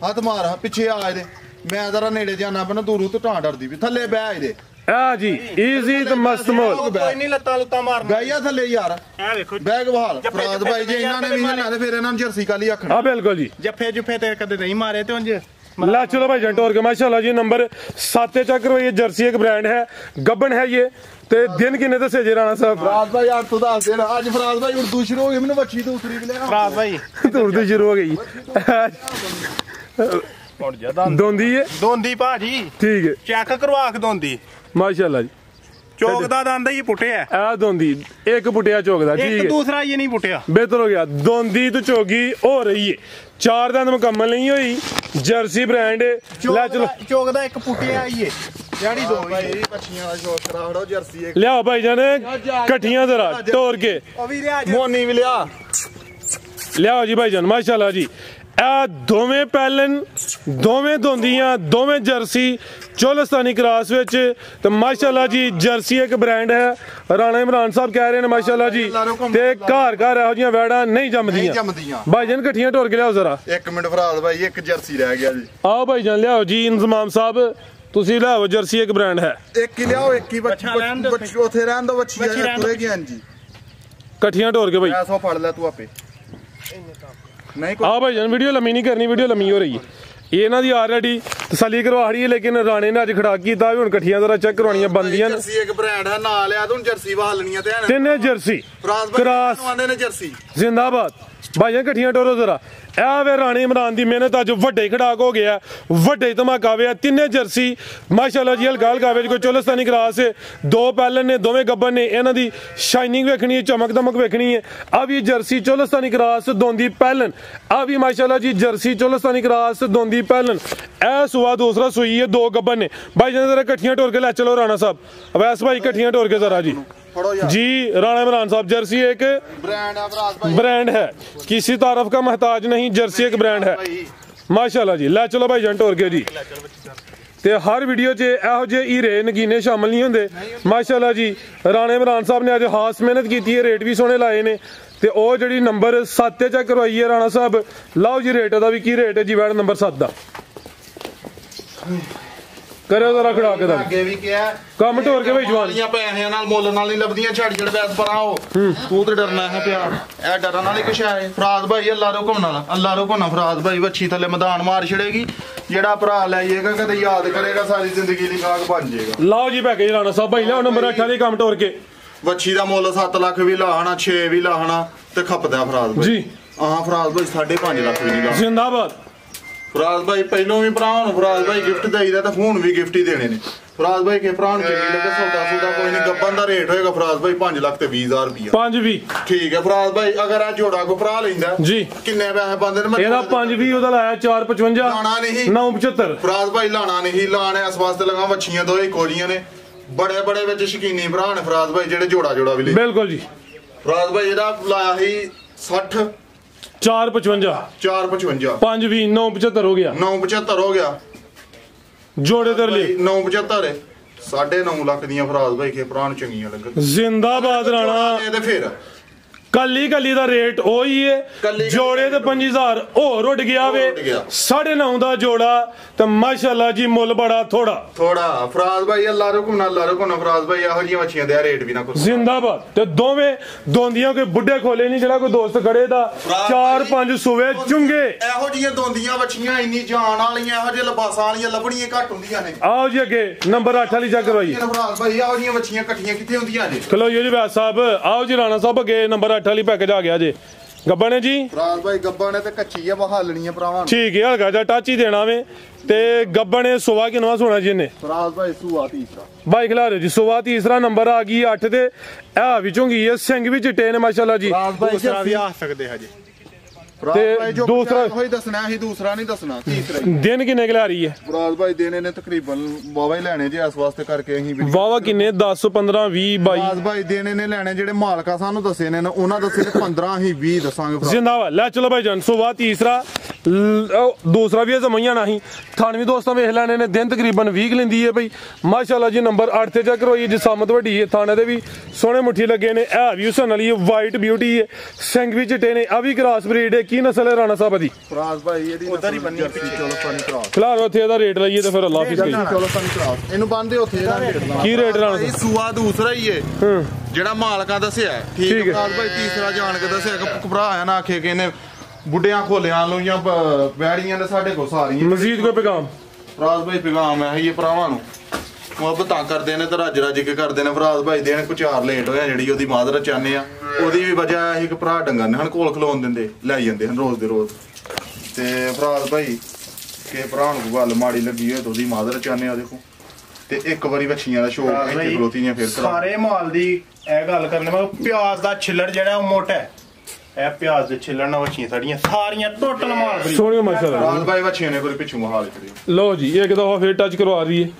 ਹੱਥ ਮਾਰ ਪਿੱਛੇ ਆ ਇਹਦੇ ਮੈਂ ਜ਼ਰਾ ਨੇੜੇ ਜਾਣਾ ਪੈਣਾ ਦੂਰੋਂ ਤੋਂ ਟਾਂ ਡਰਦੀ ਵੀ ਥੱਲੇ ਬਹਿ ਇਹਦੇ ਆ ਜੀ ਈਜ਼ੀ ਤੇ ਮਸਤ ਮੋਲ ਕੋਈ ਨਹੀਂ ਲੱਤਾਂ ਲੁੱਤਾਂ ਮਾਰਨਾ ਗਾਈਆ ਥੱਲੇ ਯਾਰ ਇਹ ਵੇਖੋ ਬੈਗ ਬਹਾਲ ਫਰਾਜ਼ ਭਾਈ ਜੇ ਇਹਨਾਂ ਨੇ ਵੀ ਹਿੱਲਣਾ ਤੇ ਫਿਰ ਇਹਨਾਂ ਨੂੰ ਜਰਸੀ ਕਾਲੀ ਆਖਣਾ ਆ ਬਿਲਕੁਲ ਜੀ ਜੱਫੇ ਜੁਫੇ ਤੇ ਕਦੇ ਨਹੀਂ ਮਾਰੇ ਤੇ ਉਂਝ ला चलो भाई जंटोर के माशाल्लाह जी नंबर 7 चक्र ये जर्सी एक ब्रांड है गब्बन है ये ते दिन किन्ने दसे जे राणा साहब ਫਰਾਜ਼ ਭਾਈ ਯਾਰ ਤੂੰ ਦੱਸ ਦੇਣਾ ਅੱਜ ਫਰਾਜ਼ ਭਾਈ ਉਰਦੂ ਸ਼ੁਰੂ ਹੋ ਗਈ ਮੈਨੂੰ ਵੱਛੀ ਦੂਸਰੀ ਵੀ ਲਿਆ ਭਰਾ ਭਾਈ तो उर्दू शुरू हो गई ਹੁਣ ਜਦਾਂ दोंदी है ਦੋਂਦੀ ਭਾਜੀ ठीक है ਚੈੱਕ ਕਰਵਾ ਕੇ ਦੋਂਦੀ माशाल्लाह जी ਚੋਕ ਦਾ ਦੰਦ ਹੀ ਪੁੱਟਿਆ आ दोंदी एक पुटिया चौक दा ठीक ਇੱਕ है ਦੂਸਰਾ ਇਹ ਨਹੀਂ ਪੁੱਟਿਆ बेहतर हो गया दोंदी तो चौकी हो रही है चार दंद मुकम्मल नहीं हुई जर्सी ब्रांड ला चलो ਚੋਕ ਦਾ ਇੱਕ ਪੁੱਟਿਆ ਹੀ ਜਿਹੜੀ ਦੋ ਭਾਈ ਬੱਚੀਆਂ ਦਾ ਸ਼ੌਕ ਕਰਾ ਹੜੋ ਜਰਸੀ ਇੱਕ लिया भाई जान कट्ठियां जरा टोर के ਉਹ ਵੀ ਰਿਆ ਮੋਨੀ ਵੀ ਲਿਆ लिया जी भाई जान माशाल्लाह जी ਇਹ ਦੋਵੇਂ ਪੈਲਨ ਦੋਵੇਂ ਦੋਂਦੀਆਂ ਦੋਵੇਂ ਜਰਸੀ ਚੋਲਸਤਾਨੀ ਕਰਾਸ ਵਿੱਚ ਤੇ ਮਾਸ਼ਾਅੱਲਾ ਜੀ ਜਰਸੀ ਇੱਕ ਬ੍ਰਾਂਡ ਹੈ ਰਾਣਾ ਇਮਰਾਨ ਸਾਹਿਬ ਕਹਿ ਰਹੇ ਨੇ ਮਾਸ਼ਾਅੱਲਾ ਜੀ ਤੇ ਘਰ ਘਰ ਇਹੋ ਜੀਆਂ ਵੈੜਾਂ ਨਹੀਂ ਜੰਮਦੀਆਂ ਭਾਈਜਾਨ ਇਕੱਠੀਆਂ ਢੋਰ ਕੇ ਲਿਆਓ ਜ਼ਰਾ ਇੱਕ ਮਿੰਟ ਫਰਾਜ਼ ਭਾਈ ਇੱਕ ਜਰਸੀ ਰਹਿ ਗਿਆ ਜੀ ਆਓ ਭਾਈਜਾਨ ਲਿਆਓ ਜੀ ਇੰਜ਼ਮਾਮ ਸਾਹਿਬ ਤੁਸੀਂ ਲਿਆਓ ਜਰਸੀ ਇੱਕ ਬ੍ਰਾਂਡ ਹੈ ਇੱਕ ਹੀ ਲਿਆਓ ਇੱਕ ਹੀ ਬੱਚੀ ਉੱਥੇ ਰਹਿਣ ਦੋ ਬੱਚੀ ਆ ਤੁਰੇਗੀ ਹਾਂਜੀ ਇਕੱਠੀਆਂ ਢੋਰ ਕੇ ਭਾਈ ਐਸੋ ਫੜ ਲੈ ਤੂੰ ਆਪੇ ਨਹੀਂ ਆ ਭਾਈਜਾਨ ਵੀਡੀਓ ਲੰਮੀ ਨਹੀਂ ਕਰਨੀ ਵੀਡੀਓ ਲੰਮੀ ਹੋ ਰਹੀ ਹੈ ਇਹਨਾਂ ਦੀ ਆਲਰੇਡੀ ਤਸੱਲੀ ਕਰਵਾ ਰਹੀ ਹੈ ਲੇਕਿਨ ਰਾਣੇ ਨੇ ਅੱਜ ਖੜਾ ਕੀਤਾ ਵੀ ਹੁਣ ਇਕੱਠੀਆਂ ਜ਼ਰਾ ਚੈੱਕ ਕਰਵਾਉਣੀਆਂ ਬੰਦੀਆਂ ਨੇ ਜਰਸੀ ਇੱਕ ਬ੍ਰਾਂਡ ਹੈ ਨਾਲ ਲਿਆ ਤੂੰ ਜਰਸੀ ਬਹਾਲਣੀਆਂ ਤੇ ਤਿੰਨੇ ਜਰਸੀ ਫਰਾਜ਼ ਕਰਾਸ ਭਾਈ ਆਂਦੇ ਨੇ ਜਰਸੀ ਜ਼ਿੰਦਾਬਾਦ ਭਾਈਆਂ ਇਕੱਠੀਆਂ ਟੋਰੋ ਜ਼ਰਾ ਇਹ ਵੇ ਰਾਣੇ ਇਮਰਾਨ ਦੀ ਮਿਹਨਤ ਅੱਜ ਵੱਡੇ ਖੜਾਕ ਹੋ ਗਿਆ ਵੱਡੇ ਧਮਾਕਾ ਵੇ ਤਿੰਨੇ ਜਰਸੀ ਮਾਸ਼ਾਅੱਲਾ ਜੀ ਹਲਕਾ ਹਲਕਾ ਵਿੱਚ ਕੋਈ ਚੋਲਸਤਾਨੀ ਕਰਾਸ ਦੋ ਪੈਲਨ ਨੇ ਦੋਵੇਂ ਗੱਬਨ ਨੇ ਇਹਨਾਂ ਦੀ ਸ਼ਾਈਨਿੰਗ ਵੇਖਣੀ ਹੈ ਚਮਕ ਦਮਕ ਵੇਖਣੀ ਹੈ ਆ ਵੀ ਜਰਸੀ ਚੋਲਸਤਾਨੀ ਕਰਾਸ ਦੋਂਦੀ ਪੈਲਨ ਆ ਵੀ ਮਾਸ਼ਾਅੱਲਾ ਜੀ ਜਰਸੀ ਚੋਲਸਤਾਨੀ ਕਰਾਸ ਦੋਂਦੀ ਪੈਲਨ ਇਹ ਸੁਆ ਦੂਸਰਾ ਸੂਈ ਹੈ ਦੋ ਗੱਬਨ ਨੇ ਭਾਈ ਜੀ ਜ਼ਰਾ ਇਕੱਠੀਆਂ ਟੋਰ ਕੇ ਲੈ ਚਲੋ ਰਾਣਾ ਸਾਹਿਬ ਅਵੈਸ ਭਾਈ ਇਕੱਠੀਆਂ ਟੋਰ ਕੇ ਜ਼ਰਾ ਜੀ जी राणा इमरान साहब जर्सी एक ब्रांड है किसी तारफ का मोहताज नहीं जर्सी एक ब्रांड है माशाल्लाह जी लै चलो भाई जंट होर के जी ते हर वीडियो च ਇਹੋ ਜਿਹੇ ਹੀਰੇ ਨਗੀਨੇ ਸ਼ਾਮਲ ਨਹੀਂ ਹੁੰਦੇ ਮਾਸ਼ਾਅੱਲਾ ਜੀ ਰਾਣਾ ਇਮਰਾਨ ਸਾਹਿਬ ਨੇ ਅੱਜ ਖਾਸ ਮਿਹਨਤ ਕੀਤੀ ਹੈ ਰੇਟ ਵੀ ਸੋਹਣੇ ਲਾਏ ਨੇ ਤੇ ਉਹ ਜਿਹੜੀ ਨੰਬਰ 7 ਤੇ ਚੈੱਕ ਕਰਵਾਈ ਹੈ ਰਾਣਾ ਸਾਹਿਬ ਲਾਓ ਜੀ ਰੇਟ ਦਾ ਵੀ ਕੀ ਰੇਟ ਹੈ ਜੀ ਵੈੜ ਨੰਬਰ 7 ਦਾ ਕਰਿਓ ਜ਼ਰਾ ਖੜਾ ਕੇ ਦਾ ਅੱਗੇ ਵੀ ਕਿਹਾ ਕੰਮ ਢੋਰ ਕੇ ਭਾਈ ਜਵਾਨ ਪੈਸਿਆਂ ਨਾਲ ਮੁੱਲ ਨਾਲ ਨਹੀਂ ਲੱਭਦੀਆਂ ਛੜ ਛੜ ਬੈਸ ਪਰਾਂ ਉਹ ਤੂੰ ਤੇ ਡਰਨਾ ਹੈ ਪਿਆ ਇਹ ਡਰਨ ਵਾਲੀ ਕੁਛ ਹੈ ਫਰਾਜ਼ ਭਾਈ ਅੱਲਾ ਰੋਕਣ ਵਾਲਾ ਅੱਲਾ ਰੋਕਣਾ ਫਰਾਜ਼ ਭਾਈ ਵੱਛੀ ਥੱਲੇ ਮੈਦਾਨ ਮਾਰ ਛੜੇਗੀ ਜਿਹੜਾ ਭਰਾ ਲੈ ਜਾਏਗਾ ਕਦੇ ਯਾਦ ਕਰੇਗਾ ਸਾਰੀ ਜ਼ਿੰਦਗੀ ਲਈ ਗਾਹਕ ਬਣ ਜਾਏਗਾ ਲਾਓ ਜੀ ਪੈਕੇਜ ਰਾਣਾ ਸਾਹਿਬ ਭਾਈ ਲਿਆਓ ਨੰਬਰ 8 ਵਾਲੇ ਕੰਮ ਢੋਰ ਕੇ ਵੱਛੀ ਦਾ ਮੁੱਲ 7 ਲੱਖ ਵੀ ਲਾਹਣਾ 6 ਵੀ ਲਾਹਣਾ ਤੇ ਖਪਦਾ ਫਰਾਜ਼ ਭਾਈ ਜੀ ਹਾਂ ਫਰਾਜ਼ ਭਾਈ 5.5 ਲੱਖ ਵੀ ਨਹੀਂ ਲਾ ਜ਼ਿੰਦਾਬਾਦ ਫਰਾਜ਼ ਭਾਈ ਪਹਿਲੋਂ ਵੀ ਭਰਾ ਨੂੰ ਫਰਾਜ਼ ਭਾਈ ਗਿਫਟ ਦੇਈਦਾ ਤਾਂ ਹੁਣ ਵੀ ਗਿਫਟ ਹੀ ਦੇਣੇ ਨੇ ਫਰਾਜ਼ ਭਾਈ ਕੇ ਭਰਾ ਨੂੰ ਚੰਗੀ ਲੱਗੇ ਸੌਦਾ ਕੋਈ ਨਹੀਂ ਗੱਬਨ ਦਾ ਰੇਟ ਹੋਏਗਾ ਫਰਾਜ਼ ਭਾਈ 5 ਲੱਖ ਤੇ 20,000 ਰੁਪਇਆ 5 ਵੀ ਠੀਕ ਹੈ ਫਰਾਜ਼ ਭਾਈ ਅਗਰ ਆ ਜੋੜਾ ਕੋ ਭਰਾ ਲੈਂਦਾ ਜੀ ਕਿੰਨੇ ਪੈਸੇ ਬੰਦੇ ਨੇ ਇਹਦਾ 5 ਵੀ ਉਹਦਾ ਲਾਇਆ 455 ਲਾਣਾ ਨਹੀਂ 975 ਫਰਾਜ਼ ਭਾਈ ਲਾਣਾ ਨਹੀਂ ਲਾਣੇ ਇਸ ਵਾਸਤੇ ਲਗਾ ਵੱਛੀਆਂ ਦੋਏ ਕੋਲੀਆਂ ਨੇ ਬੜੇ ਬੜੇ ਵਿੱਚ ਸ਼ਕੀਨੀ ਭਰਾ ਨੇ ਫਰਾਜ਼ ਭਾਈ ਜਿਹੜੇ ਜੋੜਾ ਵੀ ਲੈ ਬਿਲਕੁਲ ਜੀ ਫਰਾਜ਼ ਭਾਈ ਇਹਦਾ ਲਾਇਆ ਸੀ 60 455 455 5 ਵੀ 975 ਹੋ ਗਿਆ 975 ਹੋ ਗਿਆ ਜੋੜੇ ਦਰ ਲਈ 975 9.5 ਲੱਖ ਦੀਆਂ ਫਰਾਜ਼ ਭਾਈ ਕੇ ਭਰਾ ਨੂੰ ਚੰਗੀਆਂ ਲੱਗਣ ਜ਼ਿੰਦਾਬਾਦ ਰਾਣਾ ਤੇ ਫਿਰ ਕੱਲੀ ਦਾ ਰੇਟ ਉਹੀ ਹੈ ਜੋੜੇ ਤੇ 5000 ਹੋਰ ਉੱਡ ਗਿਆ ਵੇ 9.5 ਦਾ ਜੋੜਾ ਤੇ ਮਾਸ਼ਾਅੱਲਾ ਜੀ ਮੁੱਲ ਬੜਾ ਥੋੜਾ ਫਰਾਜ਼ ਭਾਈ ਅੱਲਾ ਰੁਕਣਾ ਫਰਾਜ਼ ਭਾਈ ਇਹੋ ਜਿਹੀਆਂ ਮੱਛੀਆਂ ਦੇ ਰੇਟ ਵੀ ਨਾ ਕੋਈ ਜ਼ਿੰਦਾਬਾਦ ਤੇ ਦੋਵੇਂ ਦੋਂਦੀਆਂ ਕੋਈ ਬੁੱਢੇ ਖੋਲੇ ਨਹੀਂ ਜਿਹੜਾ ਕੋਈ ਦੋਸਤ ਖੜੇ ਦਾ 4-5 ਸੂਵੇ ਚੁੰਗੇ ਇਹੋ ਜਿਹੀਆਂ ਦੋਂਦੀਆਂ ਮੱਛੀਆਂ ਇੰਨੀ ਜਾਨ ਵਾਲੀਆਂ ਇਹੋ ਜਿਹੇ ਲਬਾਸਾਂ ਵਾਲੀਆਂ ਲੱਭਣੀਆਂ ਘੱਟ ਹੁੰਦੀਆਂ ਨੇ ਆਓ ਜੀ ਅੱਗੇ ਨੰਬਰ 8 ਵਾਲੀ ਚੈੱਕ ਕਰਵਾਈਏ ਫਰਾਜ਼ ਭਾਈ ਇਹੋ ਜਿਹੀਆਂ ਮੱਛੀਆਂ ਇਕੱਠੀਆਂ ਕਿੱਥੇ ਹੁੰਦੀਆਂ ਨੇ ਚਲੋ ਜੀ ਵੈਸ ਸਾਹਿਬ ਆਓ ਜੀ ਰਾਣਾ ਸਾਹਿਬ ਅੱਗੇ ਨੰਬਰ 8 ਵਾਲੀ ਪੈਕੇਜ ਆ ਗਿਆ ਜੇ ਗੱਬਾ ਨੇ ਜੀ ਫਰਾਜ਼ ਭਾਈ ਗੱਬਾ ਨੇ ਤੇ ਕੱਚੀ ਆ ਬਹਾਲਣੀ ਆ ਭਰਾਵਾਂ ਠੀਕ ਹੈ ਹਲਕਾ ਜਿਹਾ ਟੱਚ ਹੀ ਦੇਣਾ ਵੇ ਤੇ ਗੱਬਾ ਨੇ ਸੁਵਾ ਕਿਨਵਾ ਸੋਣਾ ਜੀ ਨੇ ਫਰਾਜ਼ ਭਾਈ ਸੂਆ ਤੀਸਰਾ ਬਾਈ ਖਿਲਾ ਰਹੇ ਜੀ ਸੁਵਾ ਤੀਸਰਾ ਨੰਬਰ ਆ ਗਈ 8 ਤੇ ਇਹ ਵਿੱਚੋਂ ਗਈ ਹੈ ਸਿੰਘ ਵੀ ਚਿੱਟੇ ਨੇ ਮਾਸ਼ਾਅੱਲਾ ਜੀ ਫਰਾਜ਼ ਭਾਈ ਦੂਸਰਾ ਵੀ ਆ ਸਕਦੇ ਹਜੇ ਤੇ ਦੂਸਰਾ ਹੋਈ ਦੱਸਣਾ ਸੀ ਦੂਸਰਾ ਨਹੀਂ ਦੱਸਣਾ ਤੀਸਰਾ ਦਿਨ ਕਿੰਨੇ ਖਿਲਾ ਰਹੀ ਹੈ ਫਰਾਜ਼ ਭਾਈ ਦੇਣੇ ਨੇ ਤਕਰੀਬਨ ਵਾਵਾ ਹੀ ਲੈਣੇ ਜੇ ਇਸ ਵਾਸਤੇ ਕਰਕੇ ਅਸੀਂ ਵੀ ਵਾਵਾ ਕਿੰਨੇ 10 15 20 22 ਫਰਾਜ਼ ਭਾਈ ਦੇਣੇ ਨੇ ਲੈਣੇ ਜਿਹੜੇ ਮਾਲਕਾ ਸਾਨੂੰ ਦੱਸੇ ਨੇ ਉਹਨਾਂ ਦੱਸੇ ਨੇ 15 ਅਸੀਂ 20 ਦੱਸਾਂਗੇ ਜ਼ਿੰਦਾਬਾਦ ਲੈ ਚਲੋ ਭਾਈ ਜਾਨ ਸੁਵਾ ਤੀਸਰਾ ਦੂਸਰਾ ਵੀ ਇਹ ਜ਼ਮਈਆਂ ਨਹੀਂ ਥਾਨਵੀ ਦੋਸਤਾਂ ਵੇਖ ਲੈਣੇ ਨੇ ਦਿਨ ਤਕਰੀਬਨ 20 ਲੈਂਦੀ ਹੈ ਬਈ ਮਾਸ਼ਾਅੱਲਾ ਜੀ ਨੰਬਰ 8 ਤੇ ਚੈੱਕ ਕਰੋ ਜੀ ਜਸਾਮਤ ਵੱਡੀ ਹੈ ਥਾਣੇ ਦੇ ਵੀ ਸੋਹਣੇ ਮੁੱਠੀ ਲੱਗੇ ਨੇ ਇਹ ਵੀ ਹੁਸਨ ਵਾਲੀ ਵਾਈਟ ਬਿਊਟੀ ਹੈ ਸਿੰਘ ਵੀ ਚਿੱਟੇ ਨੇ ਆ ਵੀ ਕ੍ਰਾਸ ਬਰੀਡ ਹੈ ਕੀ ਨਸਲ ਹੈ ਰਾਣਾ ਸਾਹਿਬ ਦੀ ਫਰਾਜ਼ ਭਾਈ ਇਹਦੀ ਉਧਰ ਹੀ ਬੰਨੀ ਪਿੱਛੇ ਚੋਲਸਤਾਨੀ ਕ੍ਰਾਸ ਫਿਲਹਾਲ ਉੱਥੇ ਇਹਦਾ ਰੇਟ ਲਈਏ ਤੇ ਫਿਰ ਅੱਲਾਹ ਹਾਫਿਜ਼ ਕਹੀ ਚੋਲਸਤਾਨੀ ਕ੍ਰਾਸ ਇਹਨੂੰ ਬੰਨਦੇ ਉੱਥੇ ਇਹਦਾ ਰੇਟ ਦਾ ਕੀ ਰੇਟ ਰਾਣਾ ਭਾਈ ਸਾਹਿਬ ਸੂਆ ਦੂਸਰਾ ਹੀ ਏ ਜਿਹੜਾ ਮਾਲਕਾਂ ਦੱਸਿਆ ਠੀਕ ਹੈ ਫਰਾਜ਼ ਭਾਈ ਤੀਸਰਾ ਜਾਣ ਕੇ ਦੱਸਿਆ ਕਿ ਭਰਾ ਆ ਨਾ ਆਖੇ ਕਿ ਇਹਨੇ ਬੁੱਢਿਆਂ ਖੋਲਿਆਂ ਨੂੰ ਜਾਂ ਬੈੜੀਆਂ ਨੇ ਸਾਡੇ ਕੋਲ ਸਾਰੀਆਂ ਮਜ਼ੀਦ ਕੋਈ ਪੈਗਾਮ ਫਰਾਜ਼ ਭਾਈ ਪੈਗਾਮ ਹੈ ਇਹ ਭਰਾਵਾਂ ਨੂੰ ਮੁਹੱਬਤਾਂ ਕਰਦੇ ਨੇ ਤੇ ਰੱਜ ਕੇ ਕਰਦੇ ਨੇ ਫਰਾਜ਼ ਭਾਈ ਦੇਣ ਕੁ 4 ਲੇਟ ਹੋਇਆ ਜਿਹੜੀ ਉਹਦੀ ਮਾਦਰ ਚਾਹਨੇ ਆ ਉਹਦੀ ਵੀ ਵਜ੍ਹਾ ਇਹ ਕਿ ਭਰਾ ਡੰਗਰ ਨੇ ਹਨ ਕੋਲ ਖਲੋਣ ਦਿੰਦੇ ਲੈ ਜਾਂਦੇ ਹਨ ਰੋਜ਼ ਦੇ ਰੋਜ਼ ਤੇ ਫਰਾਜ਼ ਭਾਈ ਕਿ ਭਰਾ ਨੂੰ ਗੱਲ ਮਾੜੀ ਲੱਗੀ ਹੋਏ ਤੇ ਉਹਦੀ ਮਾਦਰ ਚਾਹਨੇ ਆ ਦੇਖੋ ਤੇ ਇੱਕ ਵਾਰੀ ਵੱਛੀਆਂ ਦਾ ਸ਼ੌਕ ਇੱਥੇ ਗਰੋਤੀ ਦੀਆਂ ਫਿਰ ਸਾਰੇ ਮਾਲ ਦੀ ਇਹ ਗੱਲ ਕਰਨੇ ਮੈਂ ਪਿਆਜ਼ ਦਾ ਛਿੱਲੜ ਜਿਹੜਾ ਉਹ ਮੋਟਾ ਹੈ ਇਹ ਪਿਆਜ਼ ਦੇ ਛਿੱਲੜ ਨਾਲ ਵੱਛੀਆਂ ਸਾਰੀਆਂ ਟੋਟਲ ਮਾਲ ਬਰੀ ਸੋਹਣੀ ਮਾਸ਼ਾਅੱਲਾ ਫਰਾਜ਼ ਭਾਈ ਵੱਛੀਆਂ ਨੇ ਕੋਈ ਪਿੱਛੋਂ ਮਹਾਲ ਕਰੀ ਲਓ ਜੀ ਇੱਕ ਦਫਾ ਫੇਰ ਟੱਚ ਕਰਵਾ ਰਹੀ ਹੈ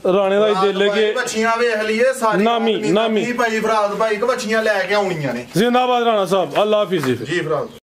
ਰਾਣੇ ਦਾ ਦਿਲ ਕਿ ਵੱਛੀਆਂ ਵੇਖ ਲਈਏ ਸਾਰੀ ਨਾਮੀ ਭਾਈ ਫਰਾਜ਼ ਭਾਈ ਕਿ ਵੱਛੀਆਂ ਲੈ ਕੇ ਆਉਣੀਆਂ ਨੇ ਜ਼ਿੰਦਾਬਾਦ ਰਾਣਾ ਸਾਹਿਬ ਅੱਲਾਹ ਹਾਫਿਜ਼ ਜੀ ਜੀ ਫਰਾਜ਼